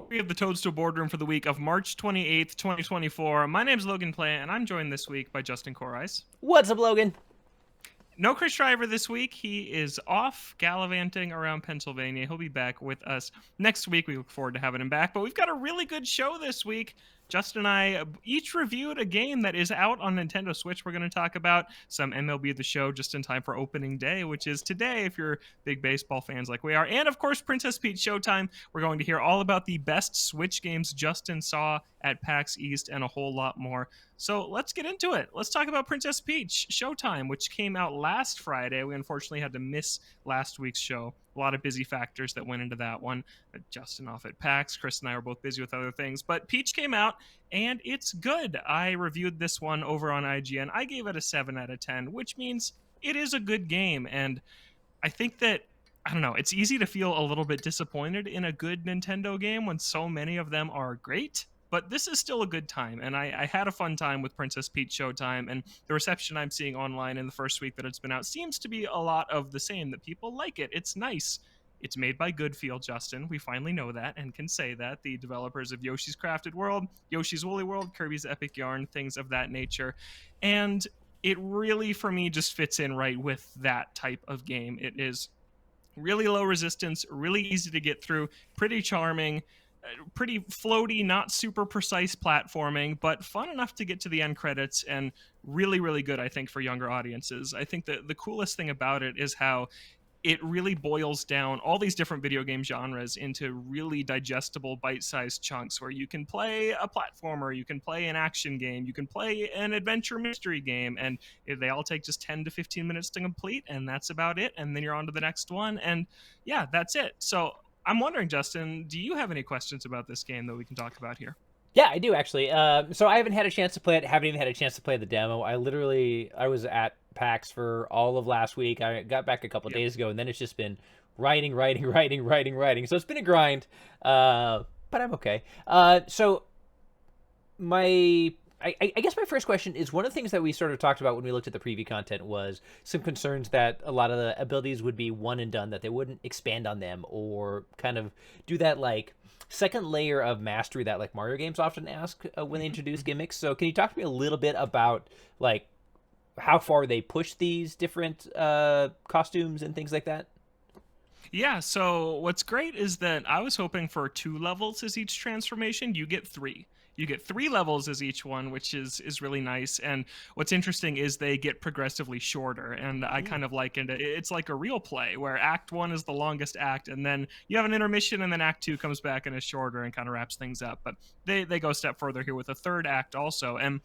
We have the Toadstool Boardroom for the week of March 28th, 2024. My name's Logan Plant, and I'm joined this week by Justin Corais. What's up, Logan? No Chris Driver this week. He is off gallivanting around Pennsylvania. He'll be back with us next week. We look forward to having him back. But we've got a really good show this week. Justin and I each reviewed a game that is out on Nintendo Switch. We're going to talk about some MLB The Show just in time for opening day, which is today if you're big baseball fans like we are. And of course, Princess Peach Showtime. We're going to hear all about the best Switch games Justin saw at PAX East and a whole lot more. So let's get into it. Let's talk about Princess Peach Showtime, which came out last Friday. We unfortunately had to miss last week's show. A lot of busy factors that went into that one. Justin off at PAX. Chris and I were both busy with other things. But Peach came out, and it's good. I reviewed this one over on IGN. I gave it a 7 out of 10, which means it is a good game. And I think that, I don't know, it's easy to feel a little bit disappointed in a good Nintendo game when so many of them are great. But this is still a good time, and I had a fun time with Princess Peach Showtime, and the reception I'm seeing online in the first week that it's been out seems to be a lot of the same, that people like it. It's nice. It's made by Goodfield, Justin. We finally know that and can say that. The developers of Yoshi's Crafted World, Yoshi's Woolly World, Kirby's Epic Yarn, things of that nature. And it really, for me, just fits in right with that type of game. It is really low resistance, really easy to get through, pretty charming, pretty floaty, not super precise platforming, but fun enough to get to the end credits, and really, really good, I think, for younger audiences. I think that the coolest thing about it is how it really boils down all these different video game genres into really digestible bite-sized chunks where you can play a platformer, you can play an action game, you can play an adventure mystery game, and they all take just 10 to 15 minutes to complete, and that's about it, and then you're on to the next one, and yeah, that's it. So I'm wondering, Justin, do you have any questions about this game that we can talk about here? Yeah, I do actually. So I haven't had a chance to play it. Haven't even had a chance to play the demo. I was at PAX for all of last week. I got back a couple Yeah. days ago, and then it's just been writing. So it's been a grind, but I'm okay. So my I guess my first question is, one of the things that we sort of talked about when we looked at the preview content was some concerns that a lot of the abilities would be one and done, that they wouldn't expand on them or kind of do that like second layer of mastery that like Mario games often ask when they introduce gimmicks. So can you talk to me a little bit about like how far they push these different costumes and things like that? Yeah, so what's great is that I was hoping for 2 levels as each transformation. You get 3. You get 3 levels as each one, which is really nice. And what's interesting is they get progressively shorter. And I kind of likened it. It's like a real play where Act 1 is the longest act, and then you have an intermission, and then Act 2 comes back and is shorter and kind of wraps things up. But they go a step further here with a third act also. And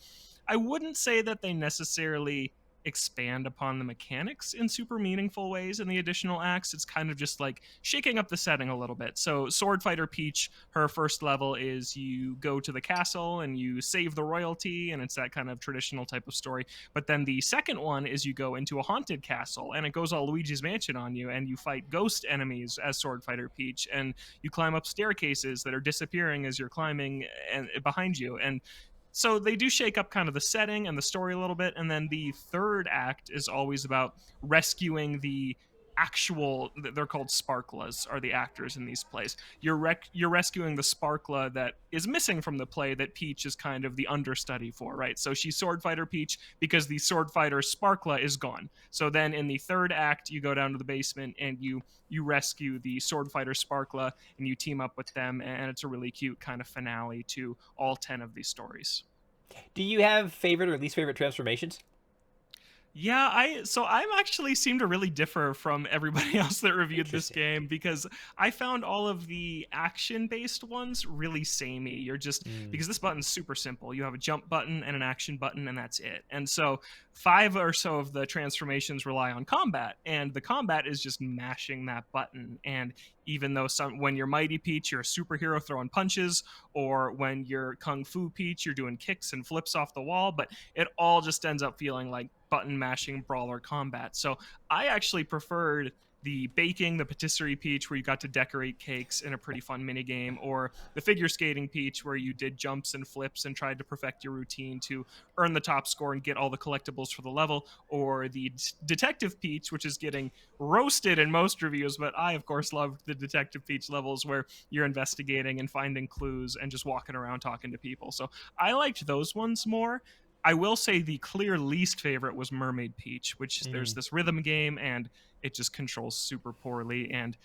I wouldn't say that they necessarily expand upon the mechanics in super meaningful ways in the additional acts. It's kind of just like shaking up the setting a little bit. So Sword Fighter Peach, her first level is you go to the castle and you save the royalty, and it's that kind of traditional type of story. But then the second one is you go into a haunted castle, and it goes all Luigi's Mansion on you, and you fight ghost enemies as Sword Fighter Peach, and you climb up staircases that are disappearing as you're climbing and behind you. And so they do shake up kind of the setting and the story a little bit. And then the third act is always about rescuing the actual, they're called sparklas, are the actors in these plays. You're rescuing the sparkla that is missing from the play that Peach is kind of the understudy for, right? So she's Sword Fighter Peach because the Sword Fighter sparkla is gone. So then in the third act, you go down to the basement and you rescue the Sword Fighter sparkla, and you team up with them, and it's a really cute kind of finale to all 10 of these stories. Do you have favorite or least favorite transformations? Yeah, I'm actually seem to really differ from everybody else that reviewed this Interesting. game, because I found all of the action-based ones really samey. You're just, because this button's super simple. You have a jump button and an action button, and that's it. And so 5 or so of the transformations rely on combat, and the combat is just mashing that button. And even though when you're Mighty Peach, you're a superhero throwing punches, or when you're Kung Fu Peach, you're doing kicks and flips off the wall, but it all just ends up feeling like button mashing brawler combat. So I actually preferred the baking, the patisserie peach, where you got to decorate cakes in a pretty fun mini game, or the figure skating peach, where you did jumps and flips and tried to perfect your routine to earn the top score and get all the collectibles for the level, or the detective peach, which is getting roasted in most reviews, but I of course loved the detective peach levels where you're investigating and finding clues and just walking around talking to people. So I liked those ones more. I will say the clear least favorite was Mermaid Peach, which there's Mm. this rhythm game and it just controls super poorly. And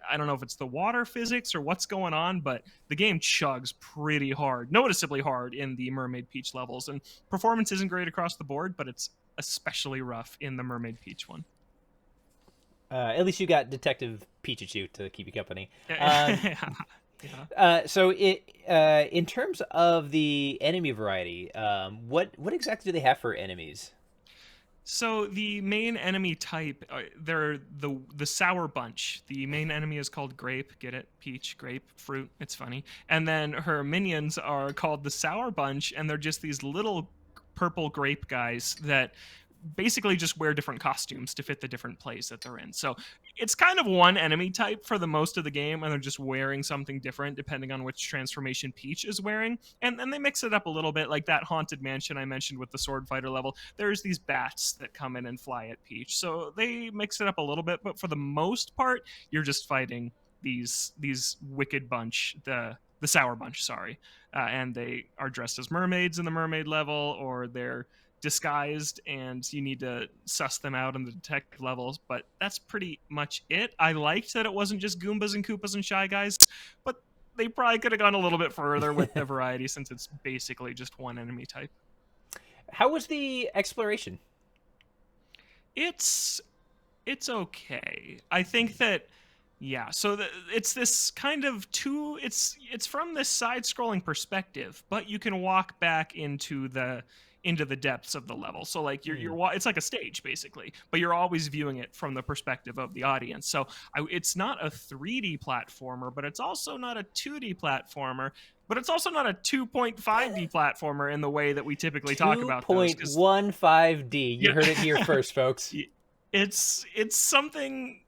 I don't know if it's the water physics or what's going on, but the game chugs pretty hard, noticeably hard in the Mermaid Peach levels. And performance isn't great across the board, but it's especially rough in the Mermaid Peach one. At least you got Detective Pikachu to keep you company. Yeah. So in terms of the enemy variety, what exactly do they have for enemies? So the main enemy type, they're the sour bunch. The main enemy is called Grape. Get it? Peach, grape, fruit. It's funny. And then her minions are called the Sour Bunch, and they're just these little purple grape guys that basically just wear different costumes to fit the different plays that they're in. So it's kind of one enemy type for the most of the game, and they're just wearing something different depending on which transformation Peach is wearing. And then they mix it up a little bit, like that haunted mansion I mentioned with the sword fighter level. There's these bats that come in and fly at Peach, so they mix it up a little bit. But for the most part, you're just fighting these wicked bunch, the sour bunch, sorry, and they are dressed as mermaids in the mermaid level, or they're disguised and you need to suss them out in the detective levels, but that's pretty much it. I liked that it wasn't just Goombas and Koopas and Shy Guys, but they probably could have gone a little bit further with the variety since it's basically just one enemy type. How was the exploration? It's it's okay. I think that yeah, so it's this kind of two it's from this side-scrolling perspective, but you can walk back into the depths of the level. So like Mm. it's like a stage basically, but you're always viewing it from the perspective of the audience. So it's not a 3D platformer, but it's also not a 2D platformer, but it's also not a 2.5D platformer in the way that we typically talk about those cuz 2.15D. You yeah. heard it here first, folks. It's something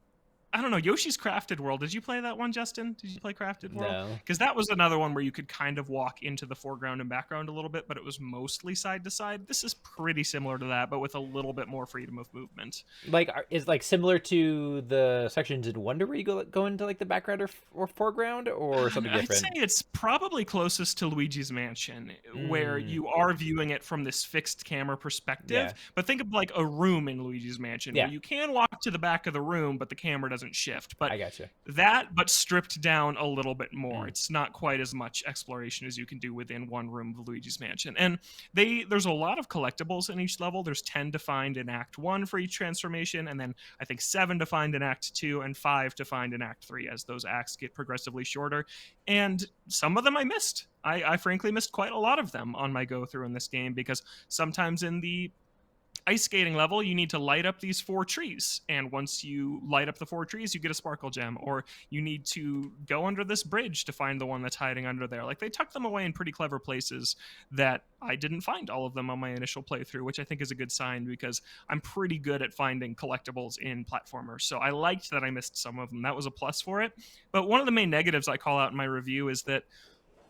I don't know. Yoshi's Crafted World. Did you play that one, Justin? Did you play Crafted World? No. Because that was another one where you could kind of walk into the foreground and background a little bit, but it was mostly side to side. This is pretty similar to that, but with a little bit more freedom of movement. Like, is like similar to the sections in Wonder where you go into like the background or foreground or something I'd say different? it's probably closest to Luigi's Mansion, where Mm. you are viewing it from this fixed camera Yeah. perspective. But think of like a room in Luigi's Mansion, where Yeah. you can walk to the back of the room, but the camera doesn't shift. But I gotcha. that, but stripped down a little bit more. Mm. It's not quite as much exploration as you can do within one room of Luigi's Mansion. And there's a lot of collectibles in each level. There's 10 to find in Act 1 for each transformation, and then I think 7 to find in Act 2 and 5 to find in Act 3 as those acts get progressively shorter. And some of them I missed. I frankly missed quite a lot of them on my go through in this game because sometimes in the ice skating level, you need to light up these 4 trees. And once you light up the 4 trees, you get a sparkle gem. Or you need to go under this bridge to find the one that's hiding under there. Like they tuck them away in pretty clever places that I didn't find all of them on my initial playthrough, which I think is a good sign because I'm pretty good at finding collectibles in platformers. So I liked that I missed some of them. That was a plus for it. But one of the main negatives I call out in my review is that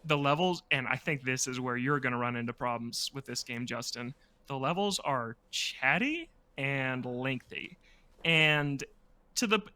the levels, and I think this is where you're going to run into problems with this game, Justin. The levels are chatty and lengthy. And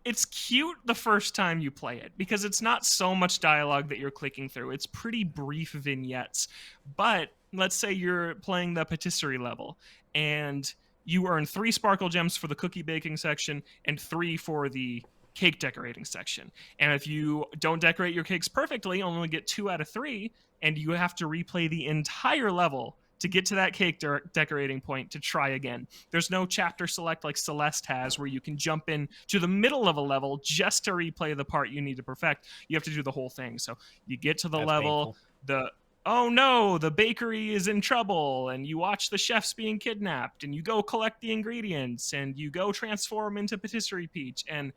it's cute the first time you play it because it's not so much dialogue that you're clicking through. It's pretty brief vignettes. But let's say you're playing the patisserie level and you earn 3 sparkle gems for the cookie baking section and 3 for the cake decorating section. And if you don't decorate your cakes perfectly, you only get 2 out of 3, and you have to replay the entire level to get to that cake decorating point to try again. There's no chapter select like Celeste has where you can jump in to the middle of a level just to replay the part you need to perfect. You have to do the whole thing. So you get to the That's level, painful. oh no, the bakery is in trouble, and you watch the chefs being kidnapped, and you go collect the ingredients, and you go transform into Patisserie Peach, and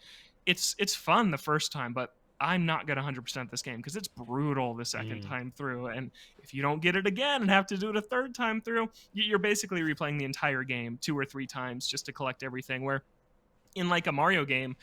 it's fun the first time, but I'm not gonna 100% this game because it's brutal the second Mm. time through. And if you don't get it again and have to do it a third time through, you're basically replaying the entire game 2 or 3 times just to collect everything. Where in like a Mario game,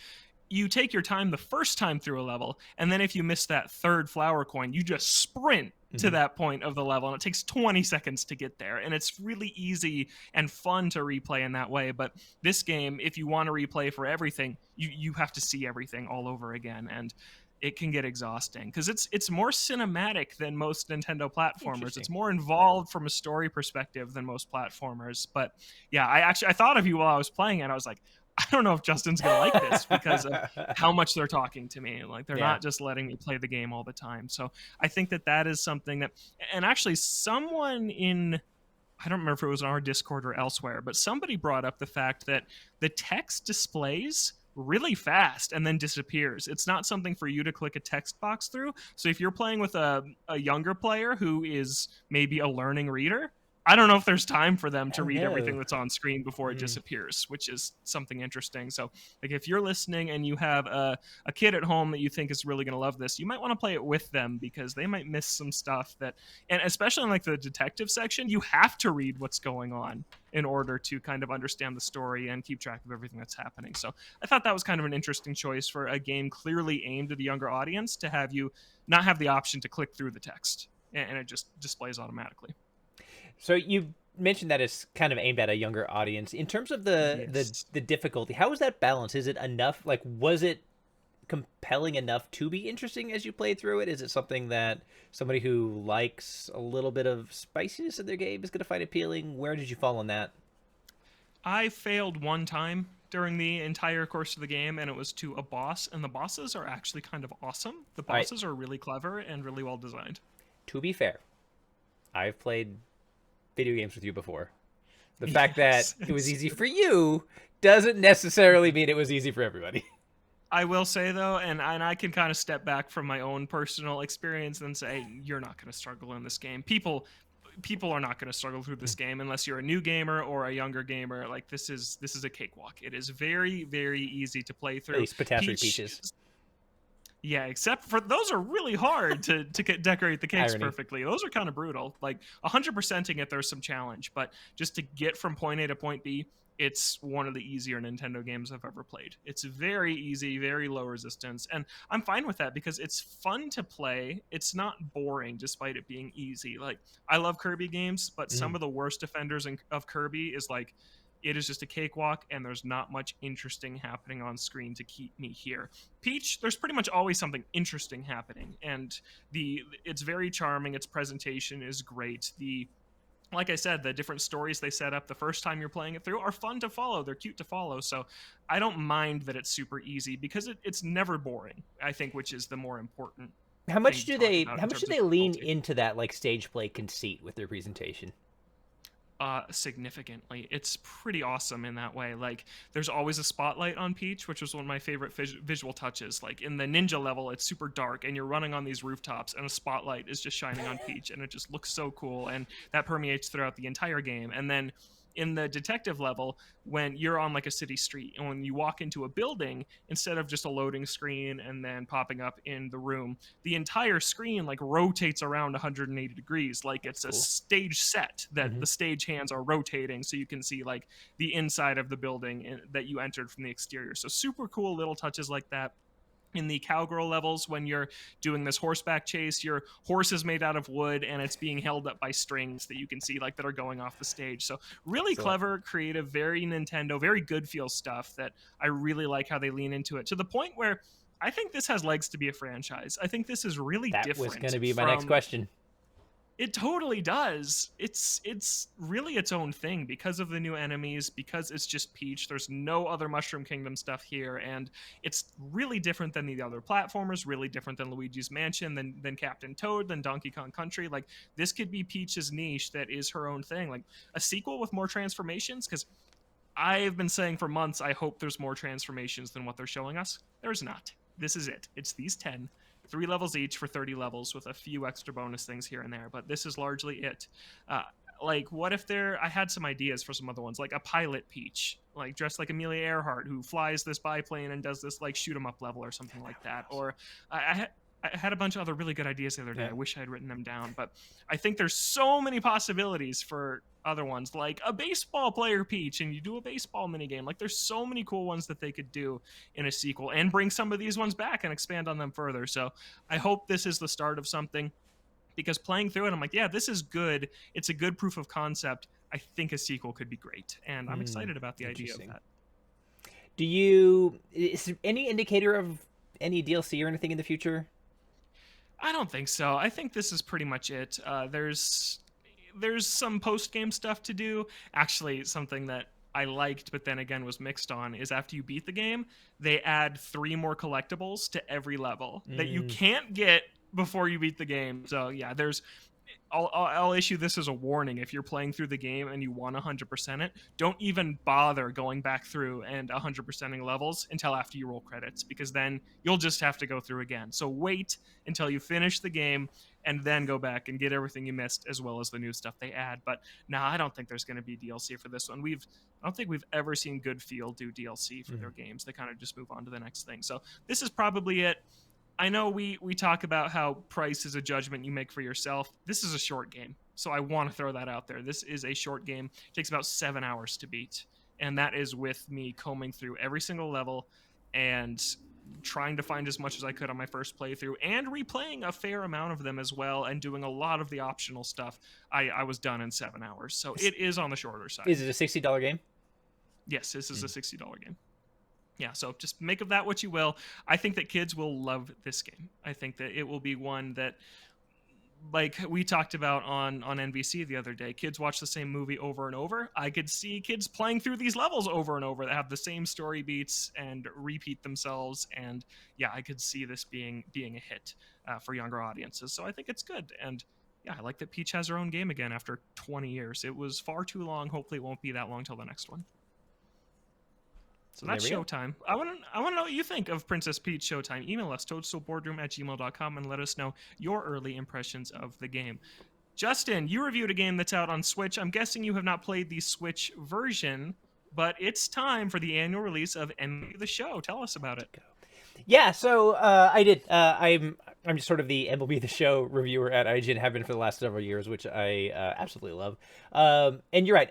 you take your time the first time through a level, and then if you miss that third flower coin, you just sprint to Mhm. that point of the level, and it takes 20 seconds to get there. And it's really easy and fun to replay in that way. But this game, if you want to replay for everything, you have to see everything all over again. And it can get exhausting because it's more cinematic than most Nintendo platformers. Interesting. It's more involved from a story perspective than most platformers. But yeah, I thought of you while I was playing it. I was like, I don't know if Justin's gonna like this because of how much they're talking to me. Like they're Yeah. not just letting me play the game all the time. So I think that is something that, and actually someone in, I don't remember if it was on our Discord or elsewhere, but somebody brought up the fact that the text displays really fast and then disappears. It's not something for you to click a text box through. So if you're playing with a younger player who is maybe a learning reader, I don't know if there's time for them to Oh read everything no. that's on screen before it Mm. disappears, which is something interesting. So, like, if you're listening and you have a kid at home that you think is really going to love this, you might want to play it with them because they might miss some stuff that, and especially in like the detective section, you have to read what's going on in order to kind of understand the story and keep track of everything that's happening. So, I thought that was kind of an interesting choice for a game clearly aimed at a younger audience to have you not have the option to click through the text and it just displays automatically. So you mentioned that it's kind of aimed at a younger audience. In terms of the Yes. the difficulty, how is that balance? Is it enough? Like, was it compelling enough to be interesting as you played through it? Is it something that somebody who likes a little bit of spiciness in their game is going to find appealing? Where did you fall on that? I failed one time during the entire course of the game, and it was to a boss. And the bosses are actually kind of awesome. The All right. bosses are really clever and really well designed. To be fair, I've played video games with you before. The fact that Yes, it was it's easy true. for you doesn't necessarily mean it was easy for everybody. I will say though, and I can kind of step back from my own personal experience and say you're not going to struggle in this game. People are not going to struggle through this game unless you're a new gamer or a younger gamer. Like this is a cakewalk. It is very easy to play At through. least potasserie Peach, peaches. yeah, except for those are really hard to decorate the cakes Irony. perfectly. Those are kind of brutal. Like 100%ing it, there's some challenge, but just to get from point A to point B, it's one of the easier Nintendo games I've ever played. It's very easy, very low resistance, and I'm fine with that because it's fun to play. It's not boring despite it being easy. Like I love Kirby games, but some Mhm. of the worst offenders of Kirby is like it is just a cakewalk and there's not much interesting happening on screen to keep me here. Peach, there's pretty much always something interesting happening, and it's very charming. Its presentation is great. The Like I said, the different stories they set up the first time you're playing it through are fun to follow. They're cute to follow. So I don't mind that it's super easy because it's never boring, I think, which is the more important thing to talk about How in much do terms of they lean difficulty. into that like stage play conceit with their presentation? Significantly. It's pretty awesome in that way. Like, there's always a spotlight on Peach, which was one of my favorite visual touches. Like, in the ninja level, it's super dark, and you're running on these rooftops, and a spotlight is just shining on Peach, and it just looks so cool, and that permeates throughout the entire game. And then in the detective level, when you're on like a city street, and when you walk into a building, instead of just a loading screen and then popping up in the room, the entire screen like rotates around 180 degrees like That's it's a cool. stage set that Hmm. the stage hands are rotating so you can see like the inside of the building that you entered from the exterior. So super cool little touches like that. In the cowgirl levels, when you're doing this horseback chase, your horse is made out of wood and it's being held up by strings that you can see like that are going off the stage. So really Excellent. clever, creative, very Nintendo, very good feel stuff that I really like how they lean into it to the point where I think this has legs to be a franchise. I think this is really That was going different to be my next from, question. it totally does. It's really its own thing because of the new enemies, because it's just Peach. There's no other Mushroom Kingdom stuff here, and it's really different than the other platformers, really different than Luigi's Mansion, than Captain Toad, than Donkey Kong Country. Like this could be Peach's niche that is her own thing. Like a sequel with more transformations, because I've been saying for months I hope there's more transformations than what they're showing us. There's not. This is it. It's these 10, 3 levels each for 30 levels with a few extra bonus things here and there, but this is largely it. Uh, like, what if there? I had some ideas for some other ones, like a pilot Peach, like dressed like Amelia Earhart, who flies this biplane and does this like shoot 'em up level or something like that. Or I I had a bunch of other really good ideas the other day. Yeah. I wish I had written them down, but I think there's so many possibilities for other ones, like a baseball player Peach, and you do a baseball minigame. Like, there's so many cool ones that they could do in a sequel and bring some of these ones back and expand on them further. So I hope this is the start of something, because playing through it, I'm like, yeah, this is good. It's a good proof of concept. I think a sequel could be great, and I'm excited about the idea of Interesting. that. Is there any indicator of any DLC or anything in the future? I don't think so. I think this is pretty much it. There's some post game stuff to do. Actually, something that I liked, but then again was mixed on, is after you beat the game, they add 3 more collectibles to every level that you can't get before you beat the game. So yeah, there's. I'll issue this as a warning. If you're playing through the game and you want 100% it, don't even bother going back through and 100%ing levels until after you roll credits, because then you'll just have to go through again. So wait until you finish the game and then go back and get everything you missed, as well as the new stuff they add. But no, I don't think there's going to be DLC for this one. I don't think we've ever seen Good Feel do DLC for their games. They kind of just move on to the next thing. So this is probably it. I know we talk about how price is a judgment you make for yourself. This is a short game, so I want to throw that out there. This is a short game. It takes about 7 hours to beat, and that is with me combing through every single level and trying to find as much as I could on my first playthrough, and replaying a fair amount of them as well, and doing a lot of the optional stuff. I was done in 7 hours, so it is on the shorter side. Is it a $60 game? Yes, this is a $60 game. Yeah, so just make of that what you will. I think that kids will love this game. I think that it will be one that, like we talked about on NBC the other day, kids watch the same movie over and over. I could see kids playing through these levels over and over that have the same story beats and repeat themselves. And yeah, I could see this being a hit for younger audiences. So I think it's good. And yeah, I like that Peach has her own game again after 20 years. It was far too long. Hopefully it won't be that long till the next one. So that's Showtime. I want to know what you think of Princess Peach Showtime. Email us, toadstoolboardroom@gmail.com, and let us know your early impressions of the game. Justin, you reviewed a game that's out on Switch. I'm guessing you have not played the Switch version, but it's time for the annual release of MLB The Show. Tell us about it. Yeah, so I did. I'm just sort of the MLB The Show reviewer at IGN, have been for the last several years, which I absolutely love. And you're right.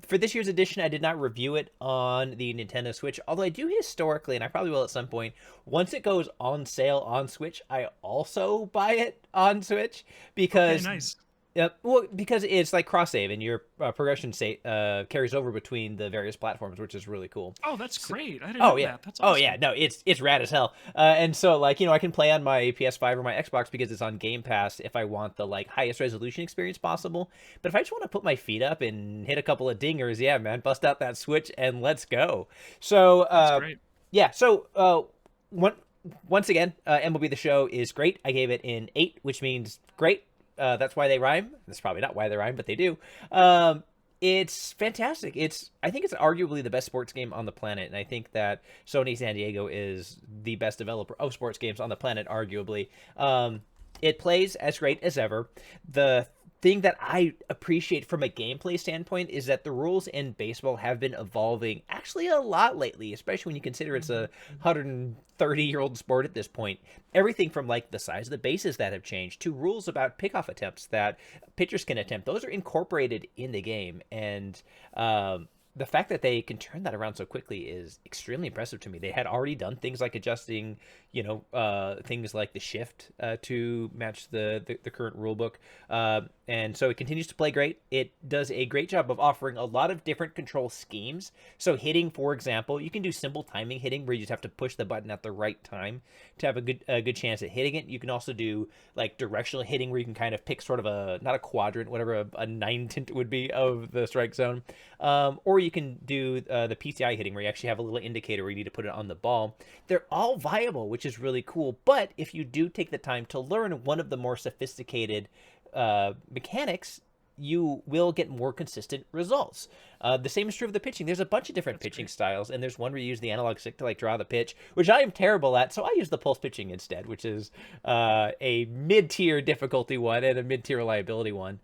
For this year's edition, I did not review it on the Nintendo Switch, although I do historically, and I probably will at some point. Once it goes on sale on Switch, I also buy it on Switch because. Okay, nice. Yep. Well, because it's like cross save and your progression carries over between the various platforms, which is really cool. Oh, that's great! I didn't know that. That's awesome. Oh yeah, no, it's rad as hell. And so like I can play on my PS5 or my Xbox because it's on Game Pass if I want the like highest resolution experience possible. But if I just want to put my feet up and hit a couple of dingers, yeah, man, bust out that Switch and let's go. So that's great. Yeah, so once again, MLB The Show is great. I gave it an 8, which means great. That's why they rhyme. That's probably not why they rhyme, but they do. It's fantastic. I think it's arguably the best sports game on the planet, and I think that Sony San Diego is the best developer of sports games on the planet, arguably. It plays as great as ever. The thing that I appreciate from a gameplay standpoint is that the rules in baseball have been evolving actually a lot lately, especially when you consider it's a 130-year-old sport at this point. Everything from like the size of the bases that have changed to rules about pickoff attempts that pitchers can attempt. Those are incorporated in the game, and the fact that they can turn that around so quickly is extremely impressive to me. They had already done things like adjusting, things like the shift to match the current rule book. And so it continues to play great. It does a great job of offering a lot of different control schemes. So hitting, for example, you can do simple timing hitting where you just have to push the button at the right time to have a good chance at hitting it. You can also do like directional hitting where you can kind of pick sort of not a quadrant, whatever a 9 would be of the strike zone. Or you can do the PCI hitting where you actually have a little indicator where you need to put it on the ball. They're all viable, which is really cool. But if you do take the time to learn one of the more sophisticated mechanics, you will get more consistent results. The same is true of the pitching. There's a bunch of different pitching styles, and there's one where you use the analog stick to like draw the pitch, which I am terrible at, so I use the pulse pitching instead, which is a mid-tier difficulty one and a mid-tier reliability one.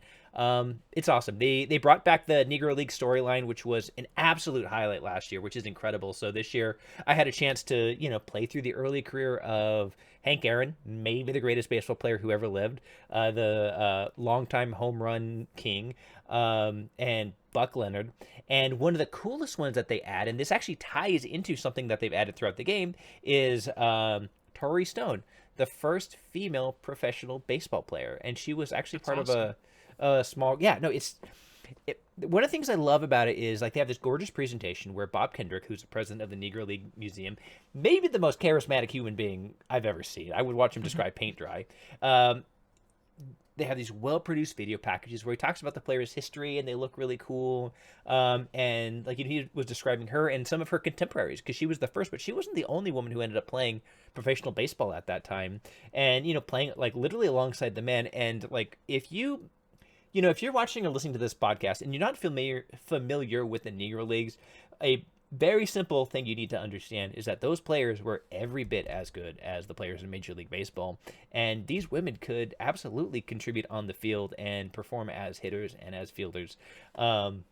It's awesome. They brought back the Negro League storyline, which was an absolute highlight last year, which is incredible. So this year I had a chance to, play through the early career of Hank Aaron, maybe the greatest baseball player who ever lived, the longtime home run king, and Buck Leonard. And one of the coolest ones that they add, and this actually ties into something that they've added throughout the game, is Tori Stone, the first female professional baseball player. And she was actually That's part awesome. of a small, yeah, no, one of the things I love about it is like they have this gorgeous presentation where Bob Kendrick, who's the president of the Negro League Museum, maybe the most charismatic human being I've ever seen. I would watch him describe paint dry. Um, they have these well-produced video packages where he talks about the player's history and they look really cool. And like he was describing her and some of her contemporaries because she was the first, but she wasn't the only woman who ended up playing professional baseball at that time. And playing like literally alongside the men. And like if you're watching or listening to this podcast and you're not familiar with the Negro Leagues, a very simple thing you need to understand is that those players were every bit as good as the players in Major League Baseball, and these women could absolutely contribute on the field and perform as hitters and as fielders. And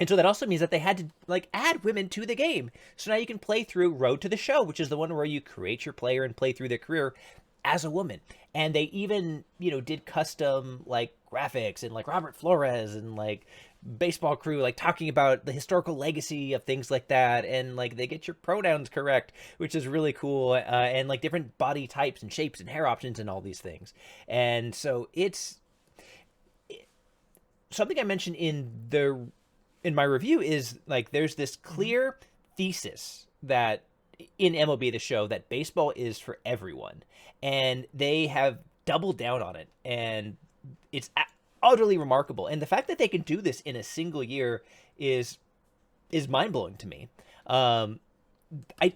so that also means that they had to like add women to the game. So now you can play through Road to the Show, which is the one where you create your player and play through their career as a woman. And they even, did custom like graphics and like Robert Flores and like baseball crew like talking about the historical legacy of things like that, and like they get your pronouns correct, which is really cool, and like different body types and shapes and hair options and all these things. And so it's something I mentioned in my review is like there's this clear thesis that in MLB The Show that baseball is for everyone, and they have doubled down on it, and it's utterly remarkable. And the fact that they can do this in a single year is mind-blowing to me. I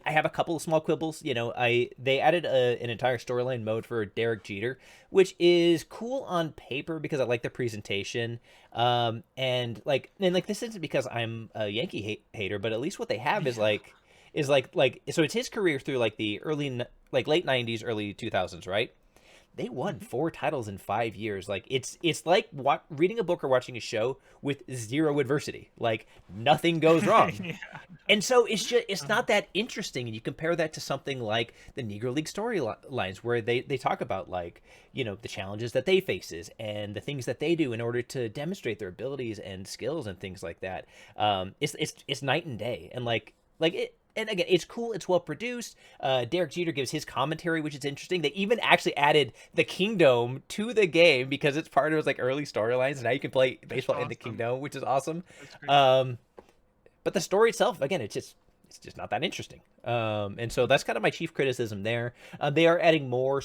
have a couple of small quibbles. They added an entire storyline mode for Derek Jeter, which is cool on paper because I like the presentation. And this isn't because I'm a Yankee hater, but at least what they have is so it's his career through like the late 90s, early 2000s, right? They won 4 titles in 5 years. Like it's like reading a book or watching a show with zero adversity. Like nothing goes wrong. Yeah. And so it's not that interesting. And you compare that to something like the Negro League storylines where they talk about like, the challenges that they faces and the things that they do in order to demonstrate their abilities and skills and things like that. It's night and day. And like it, and again, it's cool. It's well produced. Derek Jeter gives his commentary, which is interesting. They even actually added the Kingdom to the game because it's part of his like early storylines. And now you can play baseball in the Kingdom, which is awesome. But the story itself, again, it's just not that interesting. And so that's kind of my chief criticism there. They are adding more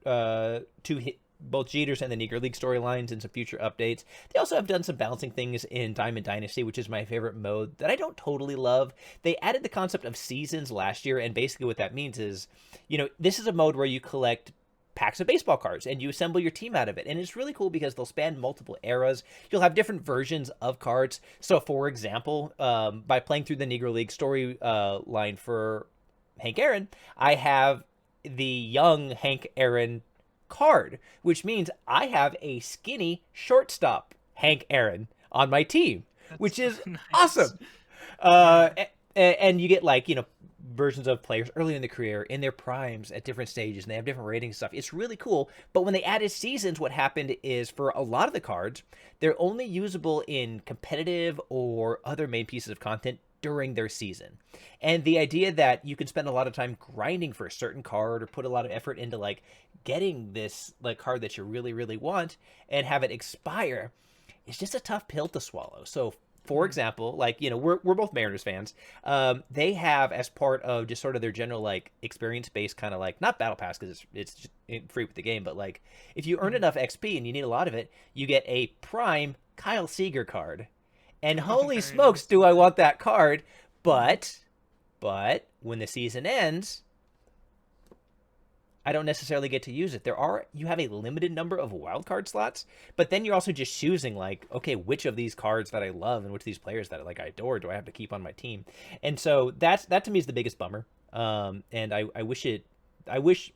to both Jeter's and the Negro League storylines in some future updates. They also have done some balancing things in Diamond Dynasty, which is my favorite mode that I don't totally love. They added the concept of seasons last year, and basically what that means is, this is a mode where you collect packs of baseball cards and you assemble your team out of it. And it's really cool because they'll span multiple eras. You'll have different versions of cards. So for example, by playing through the Negro League story line for Hank Aaron, I have the young Hank Aaron card, which means I have a skinny shortstop Hank Aaron on my team, which is nice. Awesome. Yeah. And you get like, versions of players early in the career in their primes at different stages, and they have different ratings and stuff. It's really cool. But when they added seasons, what happened is for a lot of the cards, they're only usable in competitive or other main pieces of content during their season. And the idea that you can spend a lot of time grinding for a certain card or put a lot of effort into like getting this like card that you really, really want and have it expire is just a tough pill to swallow. So for example, like, we're both Mariners fans. They have, as part of just sort of their general like experience-based kind of like, not battle pass because it's just free with the game, but like if you earn enough XP and you need a lot of it, you get a prime Kyle Seager card. And holy smokes, do I want that card. But when the season ends, I don't necessarily get to use it. You have a limited number of wildcard slots, but then you're also just choosing like, okay, which of these cards that I love and which of these players that I adore do I have to keep on my team? And so that to me is the biggest bummer. And I wish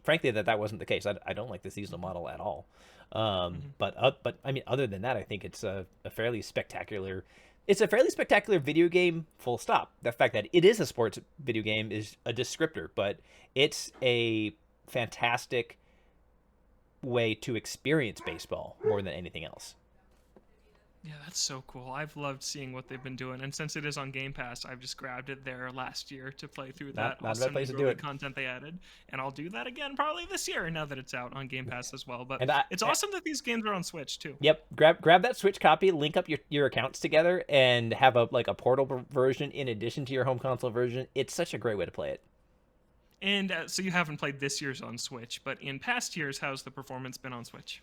frankly that wasn't the case. I don't like the seasonal model at all. But I mean, other than that, I think it's a fairly spectacular. It's a fairly spectacular video game, full stop. The fact that it is a sports video game is a descriptor, but it's a fantastic way to experience baseball more than anything else. Yeah, that's so cool. I've loved seeing what they've been doing, and since it is on Game Pass, I've just grabbed it there last year to play through that Not a bad awesome place to do early it. content they added, and I'll do that again probably this year now that it's out on Game Pass as well. But And it's awesome that these games are on Switch too. Yep, grab that Switch copy, link up your accounts together, and have a portable version in addition to your home console version. It's such a great way to play it. And so you haven't played this year's on Switch, but in past years, how's the performance been on Switch?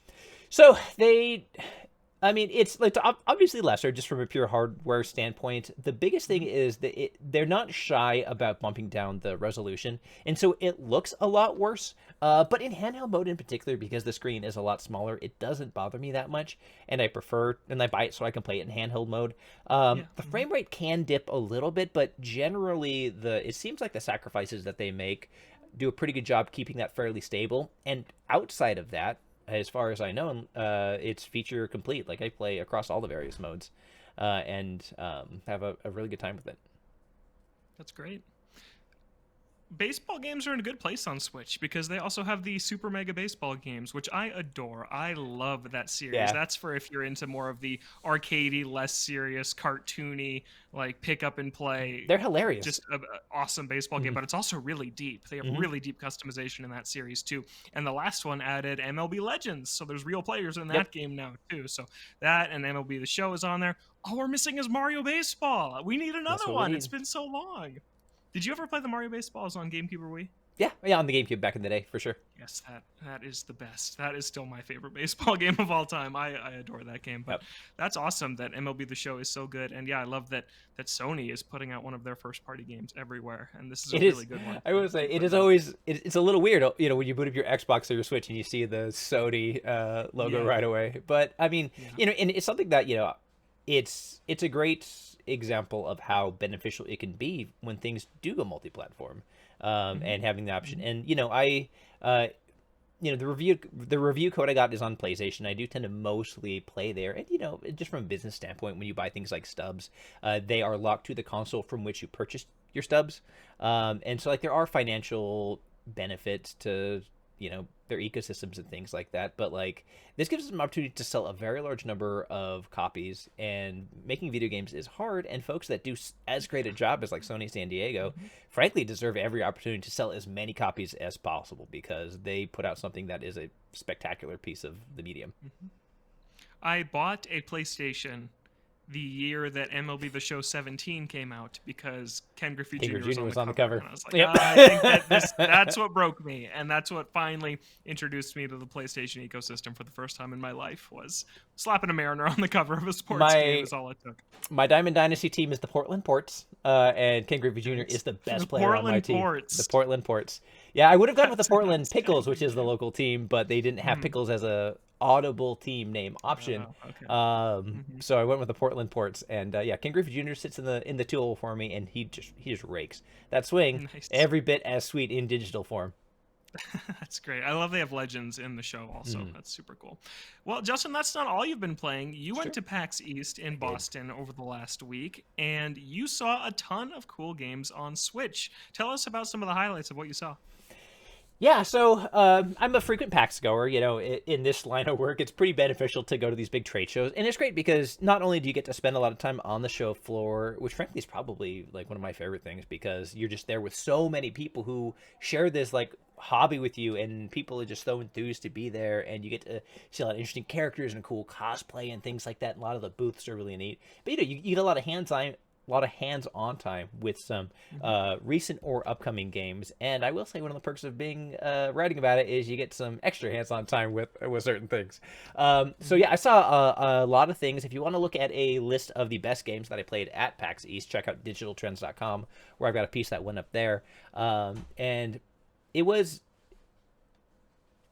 So it's like obviously lesser just from a pure hardware standpoint. The biggest thing is that they're not shy about bumping down the resolution, and so it looks a lot worse. But in handheld mode in particular, because the screen is a lot smaller, it doesn't bother me that much, and I buy it so I can play it in handheld mode. The frame rate can dip a little bit, but generally it seems like the sacrifices that they make do a pretty good job keeping that fairly stable. And outside of that, as far as I know, it's feature complete. Like, I play across all the various modes, and have a really good time with it. That's great. Baseball games are in a good place on Switch because they also have the Super Mega Baseball games, which I adore. I love that series. Yeah. That's for if you're into more of the arcadey, less serious, cartoony, like pick up and play. They're hilarious. Just an awesome baseball game, but it's also really deep. They have really deep customization in that series too. And the last one added MLB Legends, so there's real players in that game now too. So that and MLB The Show is on there. All we're missing is Mario Baseball. We need another one. It's been so long. Did you ever play the Mario Baseballs on GameCube or Wii? Yeah, on the GameCube back in the day, for sure. Yes, that is the best. That is still my favorite baseball game of all time. I adore that game. But that's awesome that MLB The Show is so good. And yeah, I love that Sony is putting out one of their first-party games everywhere. And this is a really good one. I will say, it is always, it's a little weird, when you boot up your Xbox or your Switch and you see the Sony logo right away. But, I mean, and it's something that, it's a great example of how beneficial it can be when things do go multi-platform, and having the option. And the review code I got is on PlayStation. I do tend to mostly play there, and just from a business standpoint, when you buy things like stubs, they are locked to the console from which you purchased your stubs, and so there are financial benefits to their ecosystems and things like that. But this gives us an opportunity to sell a very large number of copies, and making video games is hard, and folks that do as great a job as Sony San Diego frankly deserve every opportunity to sell as many copies as possible, because they put out something that is a spectacular piece of the medium. I bought a PlayStation the year that MLB The Show 17 came out because Ken Griffey Jr. was on the cover. And I was like, I think that's what broke me, and that's what finally introduced me to the PlayStation ecosystem for the first time in my life, was slapping a Mariner on the cover of a sports game is all it took. My Diamond Dynasty team is the Portland Ports, and Ken Griffey Jr. is the best player on my team. The Portland Ports. Yeah, I would have gone with the Portland Pickles, which is the local team, but they didn't have Pickles as a audible team name option. So I went with the Portland Ports, and Ken Griffey Jr. sits in the tool for me, and he just rakes that swing. Nice. Every bit as sweet in digital form. That's great. I love they have Legends in the show also. That's super cool. Well, Justin, that's not all you've been playing. You went to PAX East in Boston over the last week, and you saw a ton of cool games on Switch. Tell us about some of the highlights of what you saw. Yeah, so I'm a frequent PAX goer. In this line of work, it's pretty beneficial to go to these big trade shows. And it's great because not only do you get to spend a lot of time on the show floor, which frankly is probably one of my favorite things, because you're just there with so many people who share this hobby with you, and people are just so enthused to be there, and you get to see a lot of interesting characters and cool cosplay and things like that. And a lot of the booths are really neat. But you get a lot of hands-on time with some recent or upcoming games. And I will say one of the perks of being writing about it is you get some extra hands-on time with certain things. So yeah, I saw a lot of things. If you want to look at a list of the best games that I played at PAX East, check out digitaltrends.com, where I've got a piece that went up there. And it was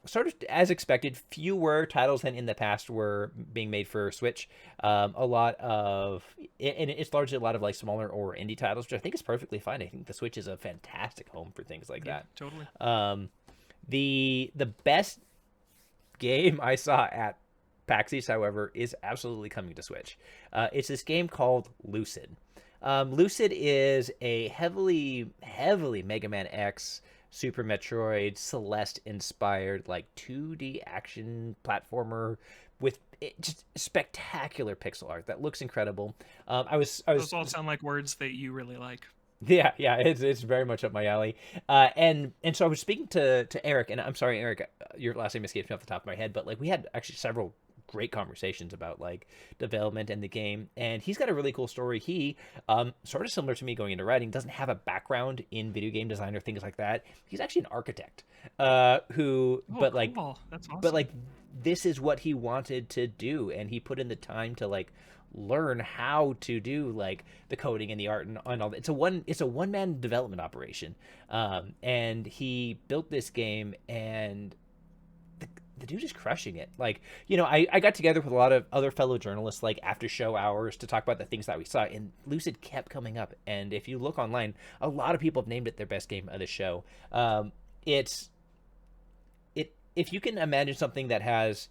sort of as expected. Fewer titles than in the past were being made for Switch. And it's largely a lot of smaller or indie titles, which I think is perfectly fine. I think the Switch is a fantastic home for things like that. Totally. The best game I saw at PAX East, however, is absolutely coming to Switch. It's this game called Lucid. Lucid is a heavily Mega Man X Super Metroid, Celeste inspired like 2D action platformer with just spectacular pixel art that looks incredible. Those all sound like words that you really like. Yeah, yeah, it's very much up my alley. And so I was speaking to Eric, and I'm sorry, Eric, your last name escapes me off the top of my head, but like we had actually several great conversations about like development and the game, and he's got a really cool story. He sort of similar to me going into writing, doesn't have a background in video game design or things like that. He's actually an architect who Oh, cool. That's but awesome. like this is what he wanted to do, and he put in the time to like learn how to do like the coding and the art and all that. It's a one man development operation, and he built this game, and the dude is crushing it. Like, you know, I got together with a lot of other fellow journalists like after show hours to talk about the things that we saw, and Lucid kept coming up. And if you look online, a lot of people have named it their best game of the show. It's it If you can imagine something that has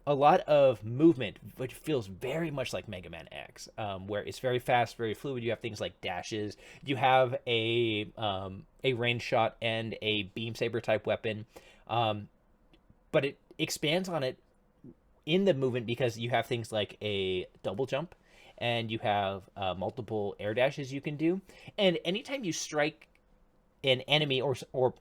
a lot of movement, which feels very much like Mega Man X, where it's very fast, very fluid. You have things like dashes. You have a range shot and a beam saber type weapon, but it expands on it in the movement because you have things like a double jump, and you have multiple air dashes you can do. And anytime you strike an enemy or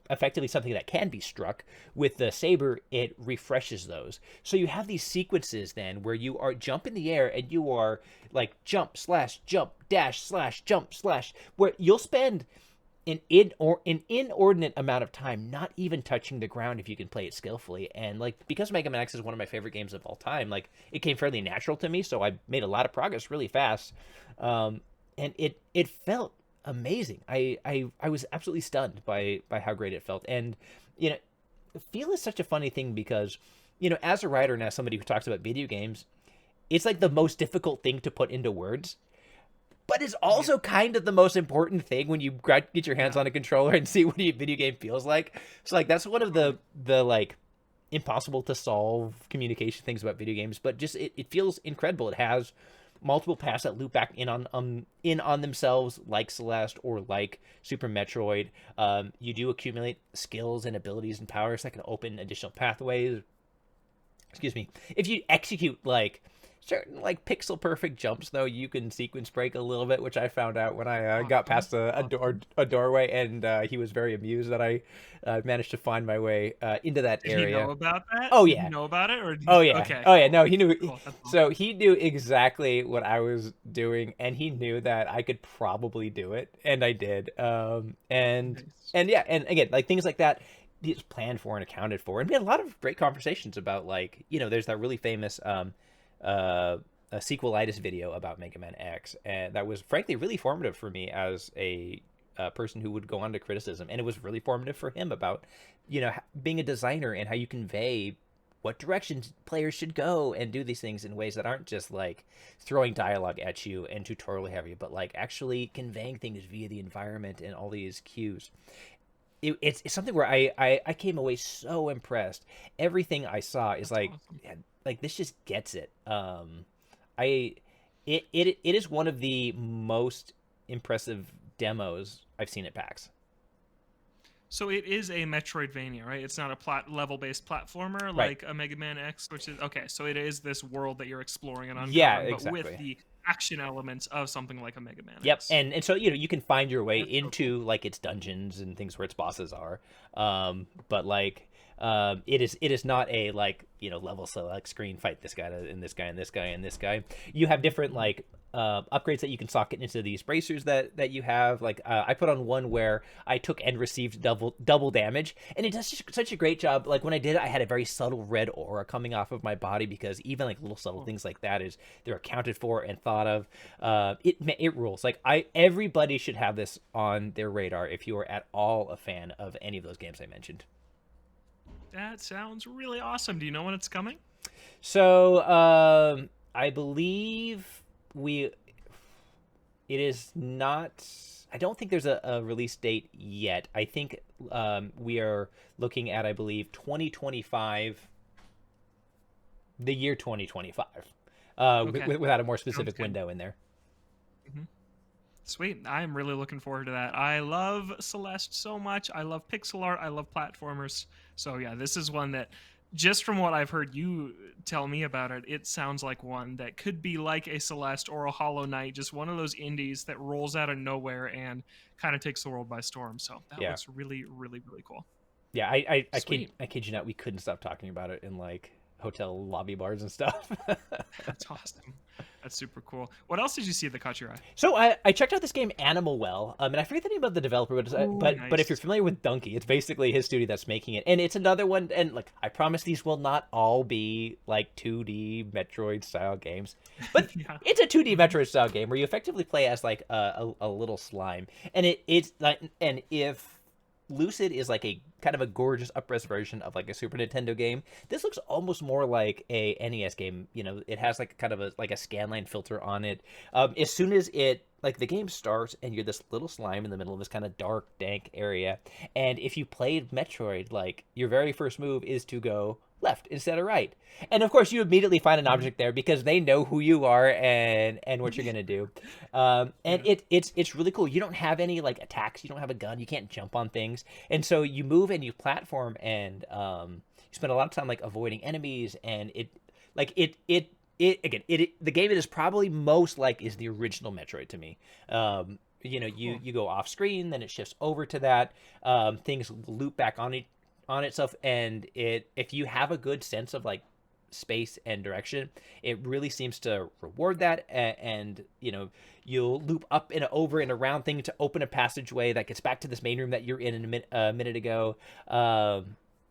effectively something that can be struck with the saber, it refreshes those. So you have these sequences then where you are jump in the air and you are like jump slash jump dash slash jump slash, where you'll spend an inordinate amount of time not even touching the ground if you can play it skillfully. And like because Mega Man X is one of my favorite games of all time, like it came fairly natural to me, so I made a lot of progress really fast. And it felt amazing. I was absolutely stunned by how great it felt. And you know, feel is such a funny thing because, you know, as a writer and as somebody who talks about video games, it's like the most difficult thing to put into words, but it's also kind of the most important thing when you get your hands Yeah. on a controller and see what a video game feels like. So like that's one of the like impossible to solve communication things about video games, but just it feels incredible. It has multiple paths that loop back in on themselves, like Celeste or like Super Metroid. You do accumulate skills and abilities and powers that can open additional pathways. Excuse me. If you execute like certain like pixel perfect jumps, though, you can sequence break a little bit, which I found out when I got Awesome. past a doorway, and he was very amused that I managed to find my way into that Did he area. know about that? Oh Did he yeah. know about it, or Oh yeah. okay, Oh yeah. cool, No, he knew. cool. That's So awesome. he knew exactly what I was doing, and he knew that I could probably do it, and I did. Nice. And yeah, and again, like things like that, it's planned for and accounted for, and we had a lot of great conversations about like, you know, there's that really famous a sequelitis video about Mega Man X, and that was frankly really formative for me as a person who would go on to criticism, and it was really formative for him about, you know, being a designer and how you convey what directions players should go and do these things in ways that aren't just like throwing dialogue at you and tutorial heavy, but like actually conveying things via the environment and all these cues. It's something where I came away so impressed. Everything I saw is That's like, awesome. yeah, like this just gets it. I it is one of the most impressive demos I've seen at PAX. So it is a Metroidvania, right? It's not a level-based platformer Right. like a Mega Man X, which is okay. So it is this world that you're exploring and Yeah, uncovering, but with exactly. the action elements of something like a Mega Man Yep, X. and so you know you can find your way That's so cool. into like its dungeons and things where its bosses are, but like it is not a like, you know, level select screen, fight this guy and this guy and this guy and this guy. You have different Mhm. like upgrades that you can socket into these bracers that you have. Like I put on one where I took and received double damage, and it does such a great job. Like when I did it, I had a very subtle red aura coming off of my body because even like little subtle Cool. things like that is they're accounted for and thought of. It rules. Like everybody should have this on their radar if you are at all a fan of any of those games I mentioned. That sounds really awesome. Do you know when it's coming? So I believe we it is not. I don't think there's a release date yet. I think we are looking at, I believe, 2025, the year 2025, Okay, without a more sounds specific good. window in there. Mhm. Sweet. I'm really looking forward to that. I love Celeste so much. I love pixel art. I love platformers. So yeah, this is one that, just from what I've heard you tell me about it, it sounds like one that could be like a Celeste or a Hollow Knight, just one of those indies that rolls out of nowhere and kind of takes the world by storm. So that Yeah. looks really, really, really cool. Yeah, Sweet. I kid you not, we couldn't stop talking about it in like hotel lobby bars and stuff. That's awesome. That's super cool. What else did you see that caught your eye? So I checked out this game Animal Well, and I forget the name of the developer, Ooh, but if you're nice. familiar with Donkey, it's basically his studio that's making it, and it's another one. And like I promise, these will not all be like 2D Metroid style games, but Yeah. it's a 2D Mhm. Metroid style game where you effectively play as like a little slime, and it's like, and if Lucid is like a kind of a gorgeous upres version of like a Super Nintendo game. This looks almost more like a NES game. You know, it has like kind of a like a scanline filter on it. As soon as it like the game starts and you're this little slime in the middle of this kind of dark, dank area, and if you played Metroid, like your very first move is to go left instead of right. And of course, you immediately find an Mhm. object there because they know who you are and what you're gonna do. And Yeah. it's really cool. You don't have any like attacks. You don't have a gun. You can't jump on things, and so you move and you platform, and you spend a lot of time like avoiding enemies. And the game it is probably most like is the original Metroid to me. You know, Cool. you go off screen, then it shifts over to that. Things loop back on itself, and it if you have a good sense of like space and direction, it really seems to reward that. And you know, you'll loop up and over and around things to open a passageway that gets back to this main room that you're in a minute ago.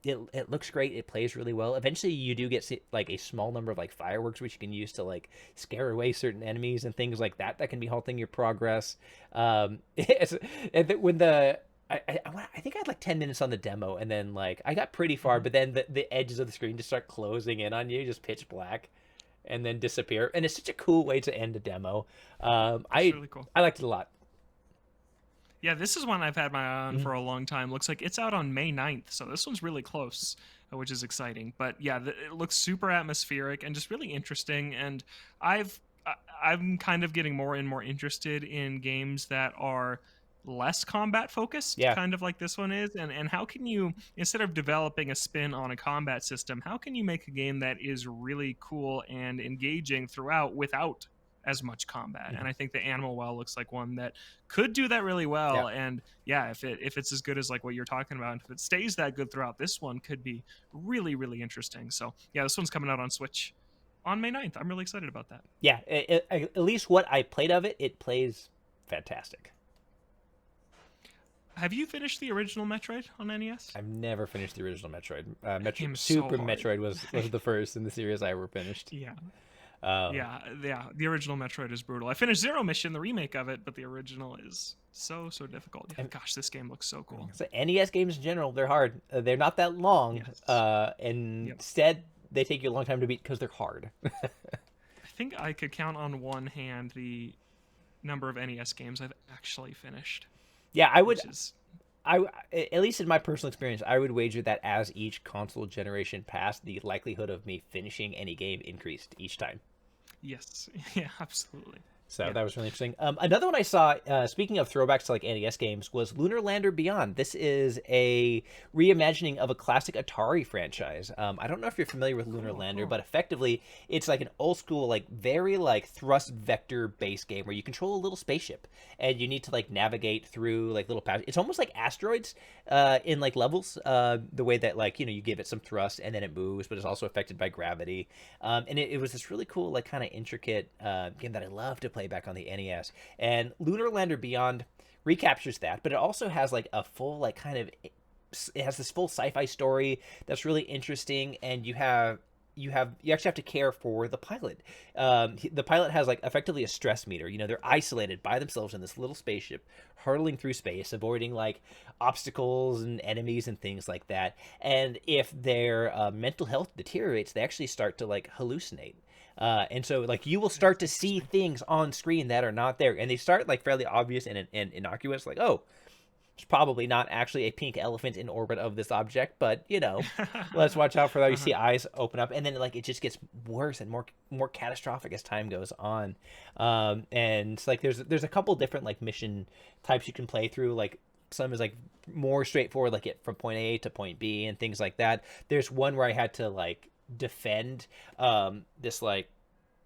It looks great. It plays really well. Eventually, you do get like a small number of like fireworks, which you can use to like scare away certain enemies and things like that. That can be halting your progress. When the I think I had like 10 minutes on the demo, and then like I got pretty far, Mhm. but then the edges of the screen just start closing in on you, just pitch black, and then disappear. And it's such a cool way to end a demo. Um, That's I really cool. I liked it a lot. Yeah, this is one I've had my eye on Mhm. for a long time. Looks like it's out on May 9th, so this one's really close, which is exciting. But yeah, it looks super atmospheric and just really interesting. And I've I'm kind of getting more and more interested in games that are less combat focused, Yeah. kind of like this one is. And how can you, instead of developing a spin on a combat system, how can you make a game that is really cool and engaging throughout without as much combat? Mhm. And I think the Animal Well looks like one that could do that really Yeah. well. And yeah, if it's as good as like what you're talking about, and if it stays that good throughout, this one could be really, really interesting. So yeah, this one's coming out on Switch on May 9th. I'm really excited about that. Yeah. At least what I played of it, it plays fantastic. Have you finished the original Metroid on NES? I've never finished the original Metroid. That game is so Super hard. Metroid was the first in the series I ever finished. Yeah. Um, Yeah. The original Metroid is brutal. I finished Zero Mission, the remake of it, but the original is so difficult. Yeah, and gosh, this game looks so cool. so NES games in general, they're hard. They're not that long. Yes. Yep. Instead, they take you a long time to beat because they're hard. I think I could count on one hand the number of NES games I've actually finished, Yeah, which is I at least in my personal experience, I would wager that as each console generation passed, the likelihood of me finishing any game increased each time. yes, yeah, absolutely, So yeah. that was really interesting. Another one I saw, speaking of throwbacks to like NES games, was Lunar Lander Beyond. This is a reimagining of a classic Atari franchise. I don't know if you're familiar with Lunar Cool, Lander, cool. but effectively, it's like an old school, like very like thrust vector based game where you control a little spaceship and you need to like navigate through like little paths. It's almost like asteroids in like levels. The way that like you give it some thrust and then it moves, but it's also affected by gravity. And it was this really cool, like kind of intricate game that I love to play back on the NES. And Lunar Lander Beyond recaptures that, but it also has like a full, like kind of, it has this full sci-fi story that's really interesting, and you actually have to care for the pilot. The pilot has like effectively a stress meter. They're isolated by themselves in this little spaceship, hurtling through space, avoiding like obstacles and enemies and things like that. And if their mental health deteriorates, they actually start to like hallucinate. And so, like, you will start That's to see interesting. things on screen that are not there, and they start like fairly obvious and innocuous, like, oh, There's probably not actually a pink elephant in orbit of this object, but let's watch out for that. You Uh-huh. see eyes open up, and then like it just gets worse and more catastrophic as time goes on. And like there's a couple different like mission types you can play through. Like some is like more straightforward, like get from point A to point B and things like that. There's one where I had to like defend this like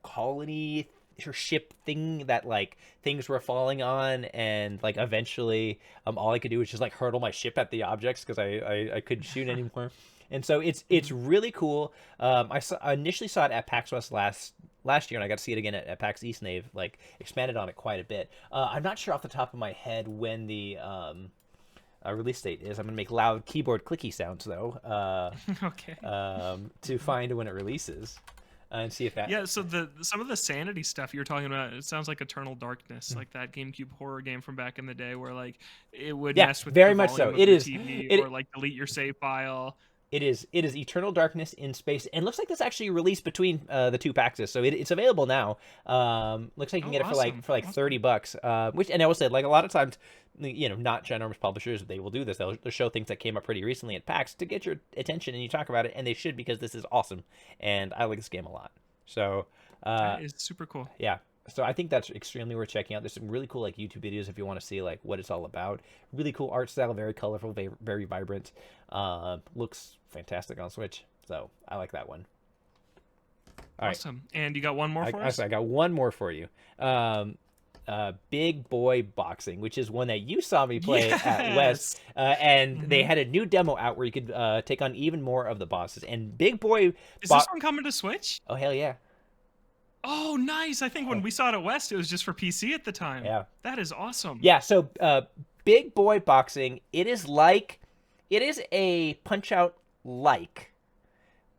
colony or ship thing that like things were falling on, and like eventually all I could do was just like hurtle my ship at the objects because I couldn't shoot anymore. And so it's Mhm. really cool. I initially saw it at PAX West last year, and I got to see it again at PAX East, and they've like expanded on it quite a bit. I'm not sure off the top of my head when the release date is. I'm gonna make loud keyboard clicky sounds though, Okay. to find when it releases, and see if that. Yeah, so the some of the sanity stuff you're talking about, it sounds like Eternal Darkness, like that GameCube horror game from back in the day where like it would Yeah, mess with the very much so. volume of It your is. TV or It like delete your save file. it is Eternal Darkness in space, and looks like this actually released between the two PAXs, so it's available now. Looks like you can Oh, get it awesome. for like Awesome. $30. Which, and I will say, like a lot of times, not ginormous publishers, they will do this. They'll show things that came up pretty recently at PAX to get your attention, and you talk about it, and they should, because this is awesome, and I like this game a lot. So, That is super cool. yeah. So I think that's extremely worth checking out. There's some really cool like YouTube videos if you want to see like what it's all about. Really cool art style, very colorful, very, very vibrant. Looks fantastic on Switch. So I like that one. All right, Awesome. And you got one more for us? I got one more for you. Big Boy Boxing, which is one that you saw me play at West, Yes. and they Mhm. had a new demo out where you could take on even more of the bosses. And Big Boy, Is this one coming to Switch? oh hell yeah, Oh, nice. I think when we saw it at West, it was just for PC at the time. yeah. That is awesome. Yeah, so Big Boy Boxing, it is a Punch Out like,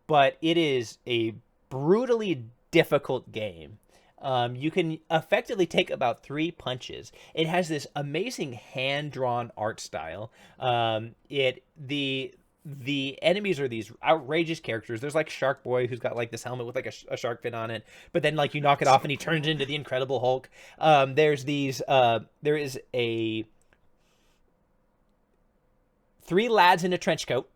but it is a brutally difficult game. You can effectively take about 3 punches. It has this amazing hand drawn art style. The enemies are these outrageous characters. There's like Shark Boy, who's got like this helmet with like a shark fin on it, but then like you knock it So off and he cool. turns into the Incredible Hulk. There is a 3 lads in a trench coat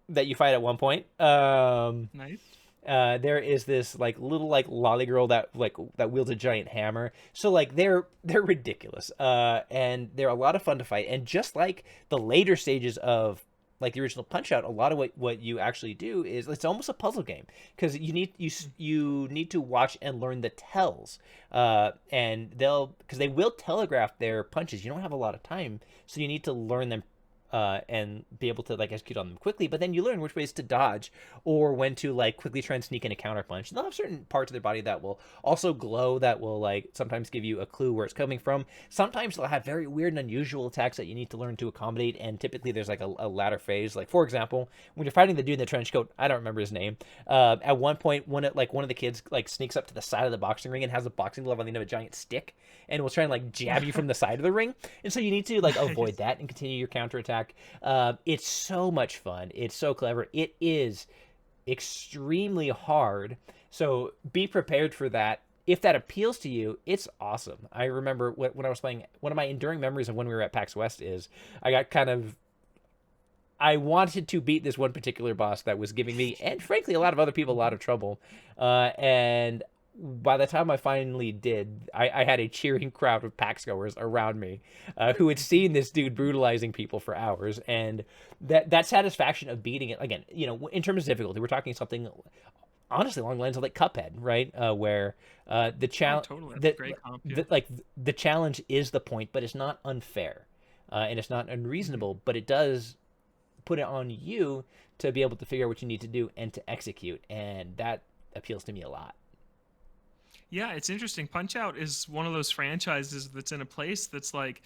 that you fight at one point. Nice. There is this like little like lolly girl that wields a giant hammer. So like they're ridiculous. And they're a lot of fun to fight. And just like the later stages of like the original Punch Out, a lot of what you actually do is it's almost a puzzle game, because you need to watch and learn the tells, and they will telegraph their punches. You don't have a lot of time, so you need to learn them, and be able to like execute on them quickly. But then you learn which ways to dodge, or when to like quickly try and sneak in a counter punch. And they'll have certain parts of their body that will also glow, that will like sometimes give you a clue where it's coming from. Sometimes they'll have very weird and unusual attacks that you need to learn to accommodate. And typically there's like a latter phase. Like for example, when you're fighting the dude in the trench coat, I don't remember his name. At one point, one of the kids like sneaks up to the side of the boxing ring and has a boxing glove on the end of a giant stick, and will try and like jab you from the side of the ring. And so you need to like avoid that and continue your counterattack. It's so much fun. It's so clever. It is extremely hard. So be prepared for that. If that appeals to you, it's awesome. I remember when I was playing, one of my enduring memories of when we were at PAX West is I wanted to beat this one particular boss that was giving me, and frankly, a lot of other people, a lot of trouble. And by the time I finally did, I had a cheering crowd of PAX goers around me, who had seen this dude brutalizing people for hours. And that satisfaction of beating it, again, in terms of difficulty, we're talking something honestly along the lines of like Cuphead, right? Where the Oh, challenge, totally. That's a great comp. Yeah. the challenge is the point, but it's not unfair, and it's not unreasonable, but it does put it on you to be able to figure out what you need to do and to execute, and that appeals to me a lot. Yeah, it's interesting. Punch Out is one of those franchises that's in a place that's like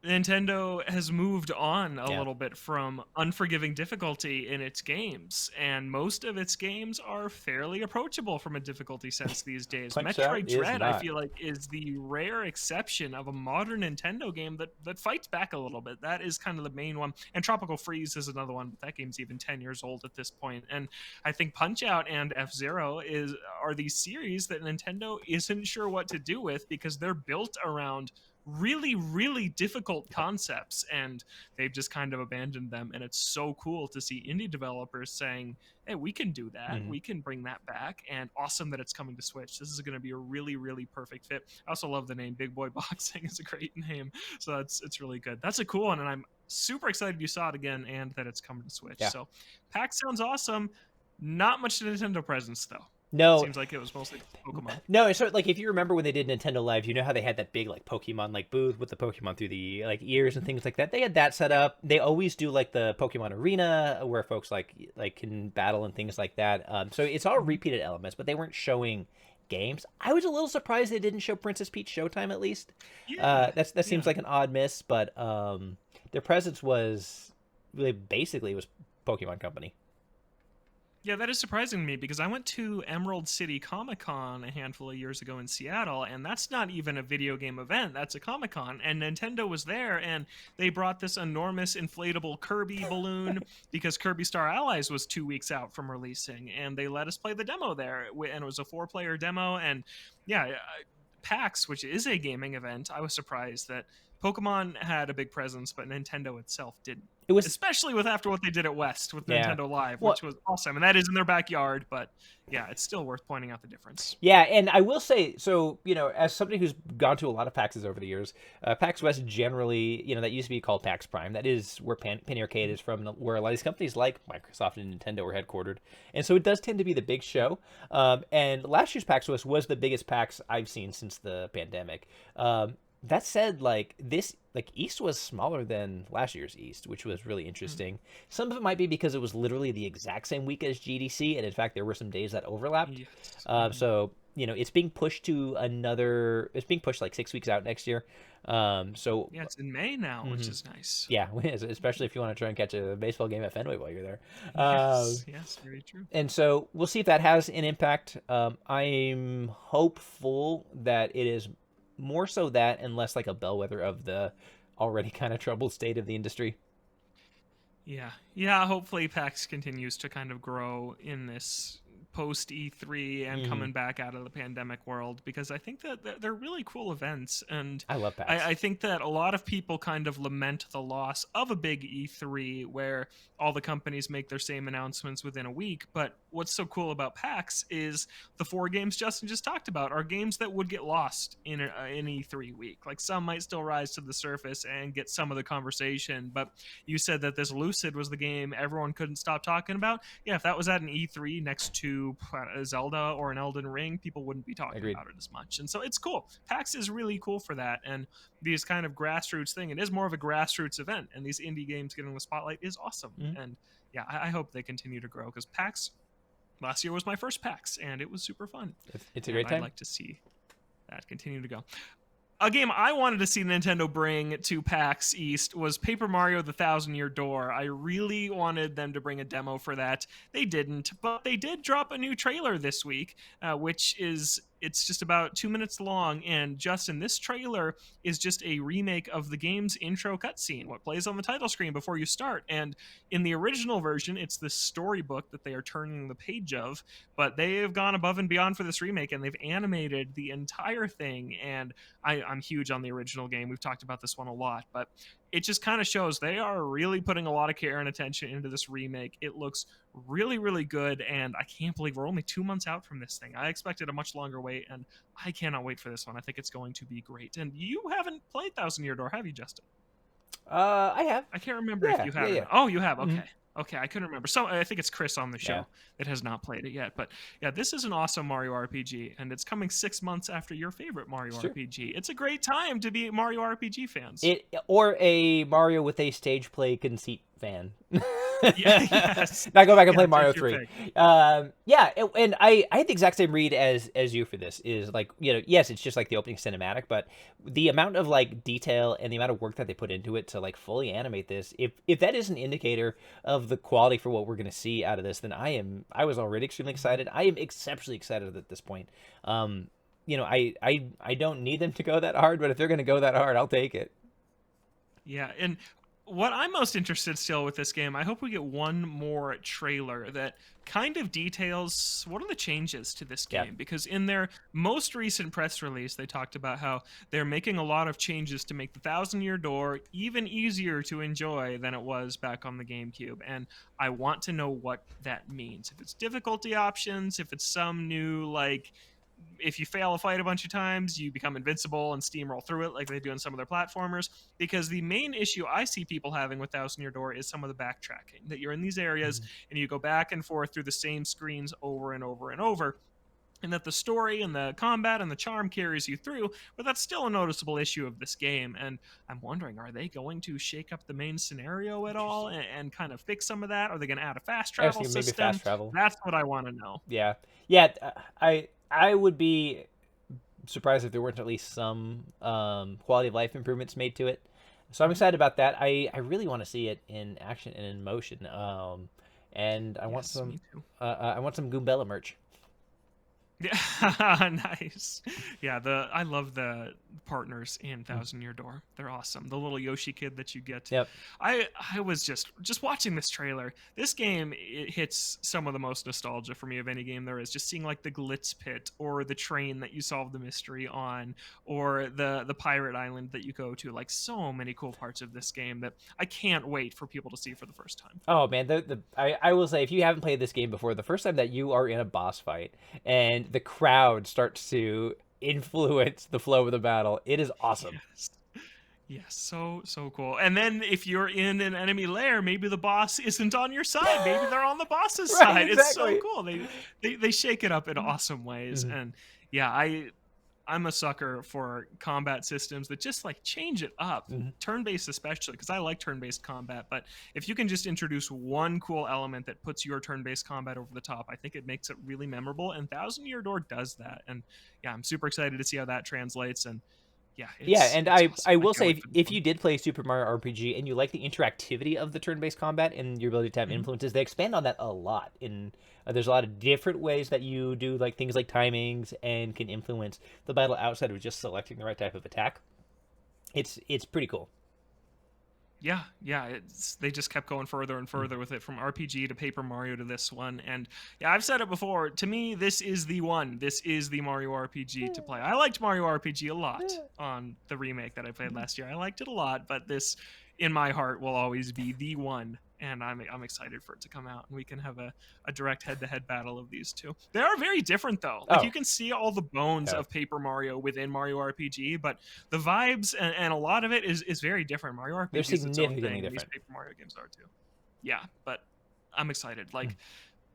Nintendo has moved on a Yeah. little bit from unforgiving difficulty in its games, and most of its games are fairly approachable from a difficulty sense these days. Punch Out Metroid is Dread, I not. feel like, is the rare exception of a modern Nintendo game that fights back a little bit. That is kind of the main one. And Tropical Freeze is another one, but that game's even 10 years old at this point. And I think Punch Out and F-Zero are these series that Nintendo isn't sure what to do with, because they're built around really, really difficult concepts, and they've just kind of abandoned them. And it's so cool to see indie developers saying, hey, we can do that, Mhm. we can bring that back, and awesome that it's coming to Switch. This is going to be a really, really perfect fit. I also love the name Big Boy Boxing. It's a great name, so it's really good. That's a cool one, and I'm super excited you saw it again and that it's coming to Switch. Yeah. So PAX sounds awesome. Not much Nintendo presence though. No, Seems like it was mostly Pokemon. no, it's sort of like if you remember when they did Nintendo Live, you know how they had that big like Pokemon like booth with the Pokemon through the like ears and things like that. They had that set up. They always do like the Pokemon Arena where folks like can battle and things like that. So it's all Mhm. repeated elements, but they weren't showing games. I was a little surprised they didn't show Princess Peach Showtime at least. Yeah, That seems yeah. like an odd miss, but their presence was really basically it was Pokemon Company. Yeah, that is surprising to me because I went to Emerald City Comic Con a handful of years ago in Seattle, and that's not even a video game event. That's a Comic Con, and Nintendo was there, and they brought this enormous inflatable Kirby balloon because Kirby Star Allies was 2 weeks out from releasing, and they let us play the demo there, and it was a 4-player demo. And yeah, PAX, which is a gaming event, I was surprised that Pokemon had a big presence, but Nintendo itself didn't. It was Especially with after what they did at West with yeah. Nintendo Live, Well, which was awesome, and that is in their backyard. But yeah, it's still worth pointing out the difference. yeah, and I will say, so as somebody who's gone to a lot of PAXs over the years, PAX West generally, that used to be called PAX Prime. That is where Penny Arcade is from, where a lot of these companies like Microsoft and Nintendo are headquartered, and so it does tend to be the big show. And last year's PAX West was the biggest PAX I've seen since the pandemic. That said, East was smaller than last year's East, which was really interesting. Some of it might be because it was literally the exact same week as GDC, and in fact, there were some days that overlapped. Yes. So it's being pushed to another. It's being pushed like 6 weeks out next year. So Yeah, it's in May now, which mhm. is nice. Yeah, especially if you want to try and catch a baseball game at Fenway while you're there. Yes, yes, very true. And so we'll see if that has an impact. I'm hopeful that it is more so that and less like a bellwether of the already kind of troubled state of the industry. Yeah, yeah. Hopefully, PAX continues to kind of grow in this post E3 and Hmm. coming back out of the pandemic world, because I think that they're really cool events, and I love PAX. I think that a lot of people kind of lament the loss of a big E3 where all the companies make their same announcements within a week. But what's so cool about PAX is the 4 games Justin just talked about are games that would get lost in an E3 week. Like some might still rise to the surface and get some of the conversation, but you said that this Lucid was the game everyone couldn't stop talking about. Yeah, if that was at an E3 next to a Zelda or an Elden Ring, people wouldn't be talking Agreed. about it as much. And so it's cool. PAX is really cool for that. And these kind of grassroots thing, it is more of a grassroots event. And these indie games getting the spotlight is awesome. Mhm. And yeah, I hope they continue to grow, because PAX last year was my first PAX and it was super fun. It's a And great I'd time. like to see that continue to go. A game I wanted to see Nintendo bring to PAX East was Paper Mario: The Thousand Year Door. I really wanted them to bring a demo for that. They didn't, but they did drop a new trailer this week, which is it's just about 2 minutes long. And Justin, this trailer is just a remake of the game's intro cutscene, what plays on the title screen before you start. And in the original version, it's the storybook that they are turning the page of, but they have gone above and beyond for this remake, and they've animated the entire thing. And I'm huge on the original game. We've talked about this one a lot, but it just kind of shows they are really putting a lot of care and attention into this remake. It looks really, really good, and I can't believe we're only 2 months out from this thing. I expected a much longer wait, and I cannot wait for this one. I think it's going to be great. And you haven't played Thousand Year Door, have you, Justin? I have. I can't remember if Yeah, you yeah, have or yeah. not. Oh, you have. Hmm. Okay. Okay, I couldn't remember. So I think it's Chris on the Yeah. show that has not played it yet. But yeah, this is an awesome Mario RPG, and it's coming 6 months after your favorite Mario Sure. RPG. It's a great time to be Mario RPG fans. It or a Mario with a stage play conceit fan. Yeah, yes. Now go back and Yeah, play Mario take your 3. pick. And I had the exact same read as you for this. Is like yes, it's just like the opening cinematic, but the amount of like detail and the amount of work that they put into it to like fully animate this, if that is an indicator of the quality for what we're going to see out of this, then I was already extremely excited. I am exceptionally excited at this point. I don't need them to go that hard, but if they're going to go that hard, I'll take it. Yeah, and what I'm most interested still with this game, I hope we get one more trailer that kind of details what are the changes to this Yeah. game, because in their most recent press release they talked about how they're making a lot of changes to make the Thousand Year Door even easier to enjoy than it was back on the GameCube, and I want to know what that means. If it's difficulty options, if it's some new, like, if you fail a fight a bunch of times, you become invincible and steamroll through it like they do in some of their platformers. Because the main issue I see people having with Thousand Year Door is some of the backtracking. That you're in these areas Mhm. and you go back and forth through the same screens over and over and over. And that the story and the combat and the charm carries you through, but that's still a noticeable issue of this game. And I'm wondering, are they going to shake up the main scenario at all Interesting. and kind of fix some of that? Are they going to add a fast I was travel thinking maybe system? fast travel. That's what I want to know. Yeah, yeah. I would be surprised if there weren't at least some quality of life improvements made to it. So I'm Mhm. excited about that. I really want to see it in action and in motion. And Yes, me too. I want some Goombella merch. Yeah, nice. Yeah, I love the partners in Mm. Thousand Year Door. They're awesome. The little Yoshi kid that you get. Yep. I was just watching this trailer. This game, it hits some of the most nostalgia for me of any game there is. Just seeing like the Glitz pit or the train that you solve the mystery on, or the pirate island that you go to. Like, so many cool parts of this game that I can't wait for people to see for the first time. Oh man, I will say if you haven't played this game before, the first time that you are in a boss fight and the crowd starts to influence the flow of the battle, it is awesome. Yes. Yes, so cool. And then if you're in an enemy lair, maybe the boss isn't on your side. Maybe they're on the boss's Right, side. It's so exactly. cool. They shake it up in awesome ways. Mhm. And yeah, I'm a sucker for combat systems that just like change it up. Mhm. Turn-based especially, because I like turn-based combat, but if you can just introduce one cool element that puts your turn-based combat over the top, I think it makes it really memorable. And Thousand Year Door does that. And yeah, I'm super excited to see how that translates. And yeah, Yeah, it's and it's I awesome. I will can't say wait for this if one. you did play Super Mario RPG and you like the interactivity of the turn-based combat and your ability to have Mhm. influences, they expand on that a lot. In there's a lot of different ways that you do like things like timings and can influence the battle outside of just selecting the right type of attack. It's pretty cool. Yeah, they just kept going further and Mm. further with it, from RPG to Paper Mario to this one. And yeah, I've said it before, to me this is the one. This is the Mario RPG to play. I liked Mario RPG a lot on the remake that I played last year. I liked it a lot, but this in my heart will always be the one. And I'm excited for it to come out and we can have a direct head-to-head battle of these two. They are very different though. Like, you Oh, can see all the bones yeah. of Paper Mario within Mario RPG, but the vibes and a lot of it is very different. Mario They're RPG is its own significantly thing, and these different. Paper Mario games are too. Yeah, but I'm excited. Mm. Like,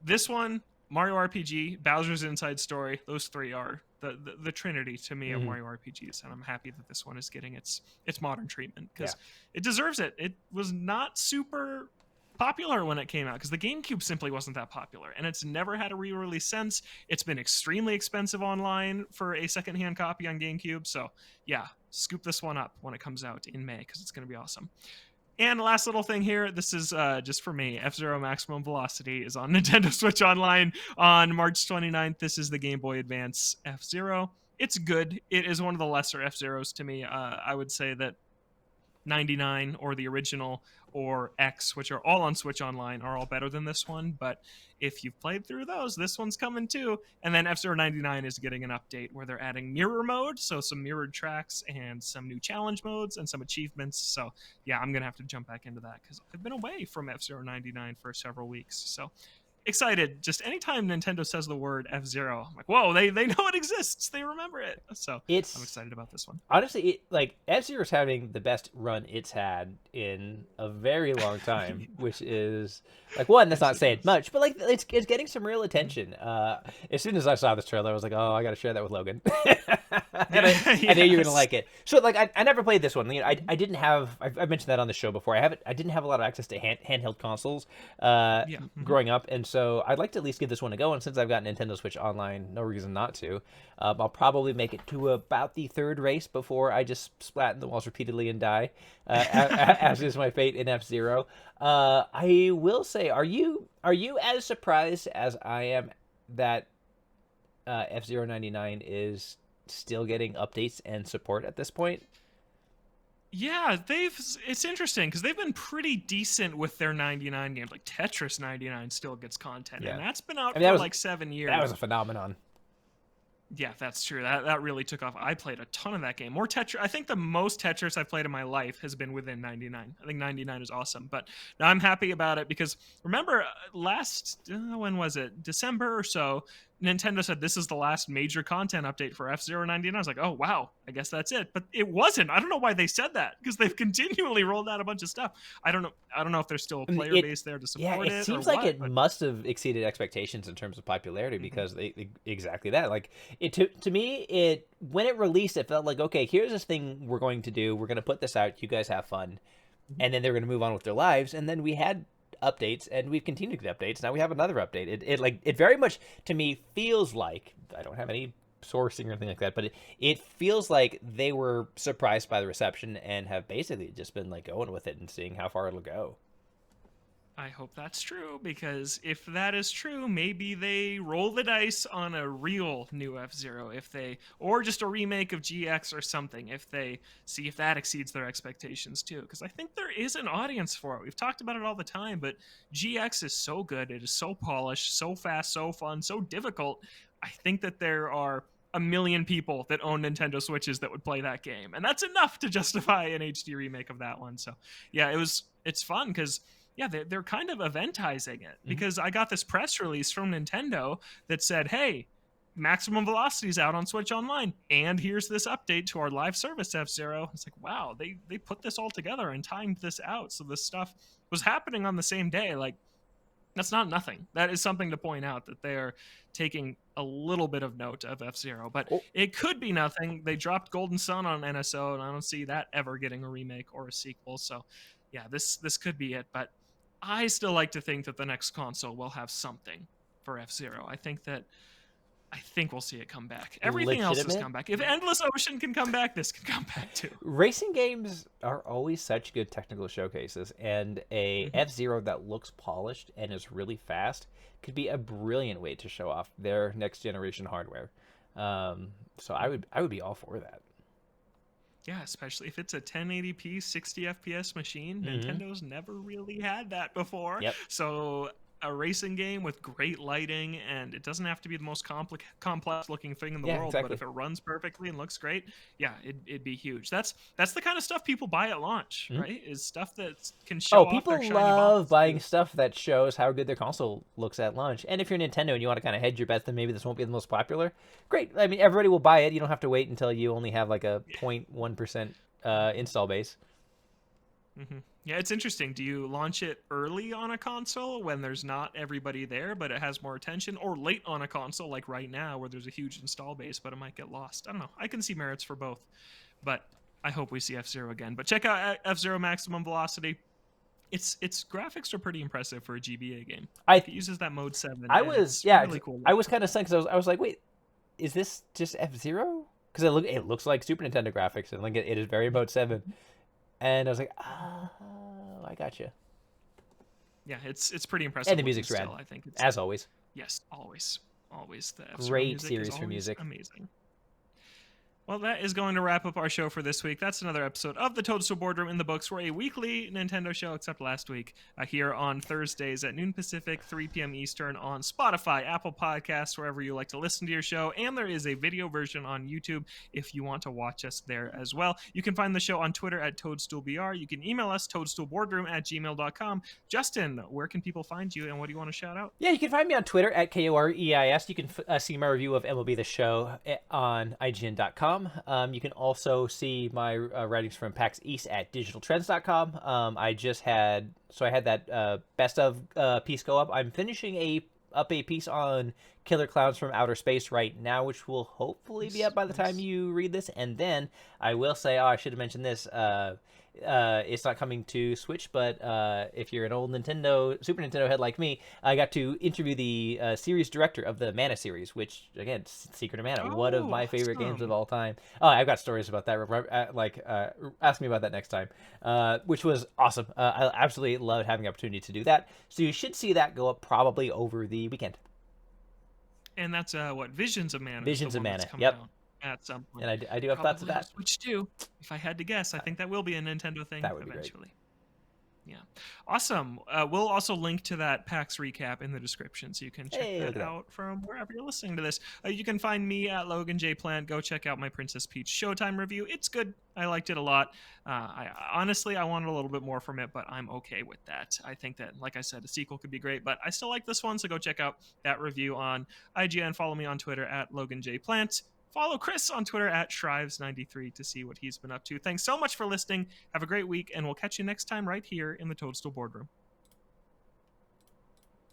this one, Mario RPG, Bowser's Inside Story, those three are the trinity to me of Mhm. Mario RPGs, and I'm happy that this one is getting its modern treatment Yeah. because it deserves it. It was not super popular when it came out because the GameCube simply wasn't that popular, and it's never had a re-release since. It's been extremely expensive online for a secondhand copy on GameCube, so yeah, scoop this one up when it comes out in May because it's going to be awesome. And last little thing here, this is just for me. F-Zero Maximum Velocity is on Nintendo Switch Online on March 29th. This is the Game Boy Advance F-Zero. It's good. It is one of the lesser F-Zeros to me. I would say that 99 or the original or X, which are all on Switch Online, are all better than this one. But if you've played through those, this one's coming too. And then F Zero 99 is getting an update where they're adding mirror mode, so some mirrored tracks and some new challenge modes and some achievements. So yeah, I'm gonna have to jump back into that because I've been away from F Zero 99 for several weeks. So excited. Just anytime Nintendo says the word F-Zero, I'm like, whoa, they know it exists. They remember it. So I'm It's excited about this one. honestly, like F-Zero is having the best run it's had in a very long time, Yeah. which is like one that's Yes, not it saying is. much, but like it's getting some real Mhm. attention. As soon as I saw this trailer, I was like, oh, I got to share that with Logan, and Yeah, I knew you were gonna yes. like it. So like I never played this one. You know, I didn't have I've mentioned that on the show before. I didn't have a lot of access to handheld consoles Yeah. growing up, and so I'd like to at least give this one a go. And since I've got Nintendo Switch Online, no reason not to. I'll probably make it to about the third race before I just splat in the walls repeatedly and die, as is my fate in F-Zero. I will say, are you as surprised as I am that F-Zero 99 is still getting updates and support at this point? Yeah, it's interesting because they've been pretty decent with their 99 games. Like Tetris 99 still gets content, and Yeah. that's been out I mean, for like 7 that was years. a phenomenon. Yeah, that's true. That really took off. I played a ton of that game. More Tetris. I think the most Tetris I've played in my life has been within 99. I think 99 is awesome. But now I'm happy about it because remember last when was it? December or so, Nintendo said this is the last major content update for F-Zero 99. I was like, "Oh, wow. I guess that's it." But it wasn't. I don't know why they said that because they've continually rolled out a bunch of stuff. I don't know if there's still a I mean, player base there to yeah, support it it or seems like what, it but must have exceeded expectations in terms of popularity mhm. because they exactly that. Like it to me, it when it released, it felt like okay, here's this thing we're going to do. We're going to put this out. You guys have fun, Mhm. and then they're going to move on with their lives. And then we had updates, and we've continued to get updates. Now we have another update. It very much to me feels like I don't have any sourcing or anything like that, but it feels like they were surprised by the reception and have basically just been like going with it and seeing how far it'll go. I hope that's true because if that is true, maybe they roll the dice on a real new F-Zero or just a remake of GX or something if they see if that exceeds their expectations too. Because I think there is an audience for it. We've talked about it all the time, but GX is so good. It is so polished, so fast, so fun, so difficult. I think that there are a million people that own Nintendo Switches that would play that game, and that's enough to justify an HD remake of that one. So, yeah, it's fun because yeah, they're kind of eventizing it Mhm. because I got this press release from Nintendo that said, "Hey, Maximum Velocity's out on Switch Online, and here's this update to our live service F-Zero." It's like, wow, they put this all together and timed this out, so this stuff was happening on the same day. Like, that's not nothing. That is something to point out that they are taking a little bit of note of F-Zero, but Oh, it could be nothing. They dropped Golden Sun on NSO, and I don't see that ever getting a remake or a sequel. So, yeah, this could be it. But I still like to think that the next console will have something for F-Zero. I think we'll see it come back. Everything else has legitimate. come back. If Endless Ocean can come back, this can come back too. Racing games are always such good technical showcases, and a Mhm. F-Zero that looks polished and is really fast could be a brilliant way to show off their next generation hardware. So I would be all for that. Yeah, especially if it's a 1080p 60 FPS machine. Hmm. Nintendo's never really had that before. Yep. So a racing game with great lighting, and it doesn't have to be the most complex looking thing in the Yeah, world, but exactly. if it runs perfectly and looks great, yeah, it'd be huge. That's the kind of stuff people buy at launch, Mhm. right? Is stuff that can Oh, show off their people shiny love box buying too. stuff that shows how good their console looks at launch. And if you're Nintendo and you want to kind of hedge your bets, then maybe this won't be the most popular. Great. I mean, everybody will buy it. You don't have to wait until you only have like a Yeah. 0.1% install base. Yeah, it's interesting. Do you launch it early on a console when there's not everybody there, but it has more attention, or late on a console like right now where there's a huge install base, but it might get lost? I don't know. I can see merits for both, but I hope we see F-Zero again. But check out F-Zero Maximum Velocity. Its graphics are pretty impressive for a GBA game. I Like it uses that mode 7 I and was it's yeah, really cool I was looking. kind of stunned because I was like, wait, is this just F-Zero? Because it looks like Super Nintendo graphics and like it is very Mode 7. And I was like, oh, I got you. Yeah, it's pretty And impressive the looking music's rad, still. I think it's as always. yes, always the F-Zero Great music is series for always music. amazing. Well, that is going to wrap up our show for this week. That's another episode of the Toadstool Boardroom in the books. We're a weekly Nintendo show, except last week, here on Thursdays at noon Pacific, 3 p.m. Eastern on Spotify, Apple Podcasts, wherever you like to listen to your show. And there is a video version on YouTube if you want to watch us there as well. You can find the show on Twitter at ToadstoolBR. You can email us, toadstoolboardroom@gmail.com. Justin, where can people find you and what do you want to shout out? Yeah, you can find me on Twitter at KOREIS. You can see my review of MLB The Show on IGN.com. You can also see my writings from PAX East at digitaltrends.com. I had that best of piece go up. I'm finishing up a piece on Killer Clowns from Outer Space right now, which will hopefully be up by the time Nice. you read this. And then I will say, I should have mentioned this. It's not coming to Switch, but if you're an old Super Nintendo head like me, I got to interview the series director of the Mana series, which again, Secret of Mana, one of Oh, my favorite games of awesome. all time. Oh, I've got stories about that. Ask me about that next time. Which was awesome. I absolutely loved having the opportunity to do that. So you should see that go up probably over the weekend. And that's what Visions of Mana is the Visions of one that's Mana. coming Yep. out. at some point. And I do have thoughts of Probably on that. Switch 2. If I had to guess, I think that will be a Nintendo thing That would be great. eventually. Yeah. Awesome. We'll also link to that PAX recap in the description so you can check Hey, look that at that. out from wherever you're listening to this. You can find me at Logan J Plant. Go check out my Princess Peach Showtime review. It's good. I liked it a lot. I wanted a little bit more from it, but I'm okay with that. I think that, like I said, a sequel could be great, but I still like this one, so go check out that review on IGN. Follow me on Twitter at Logan J Plant. Follow Chris on Twitter at Shrives93 to see what he's been up to. Thanks so much for listening. Have a great week, and we'll catch you next time right here in the Toadstool Boardroom.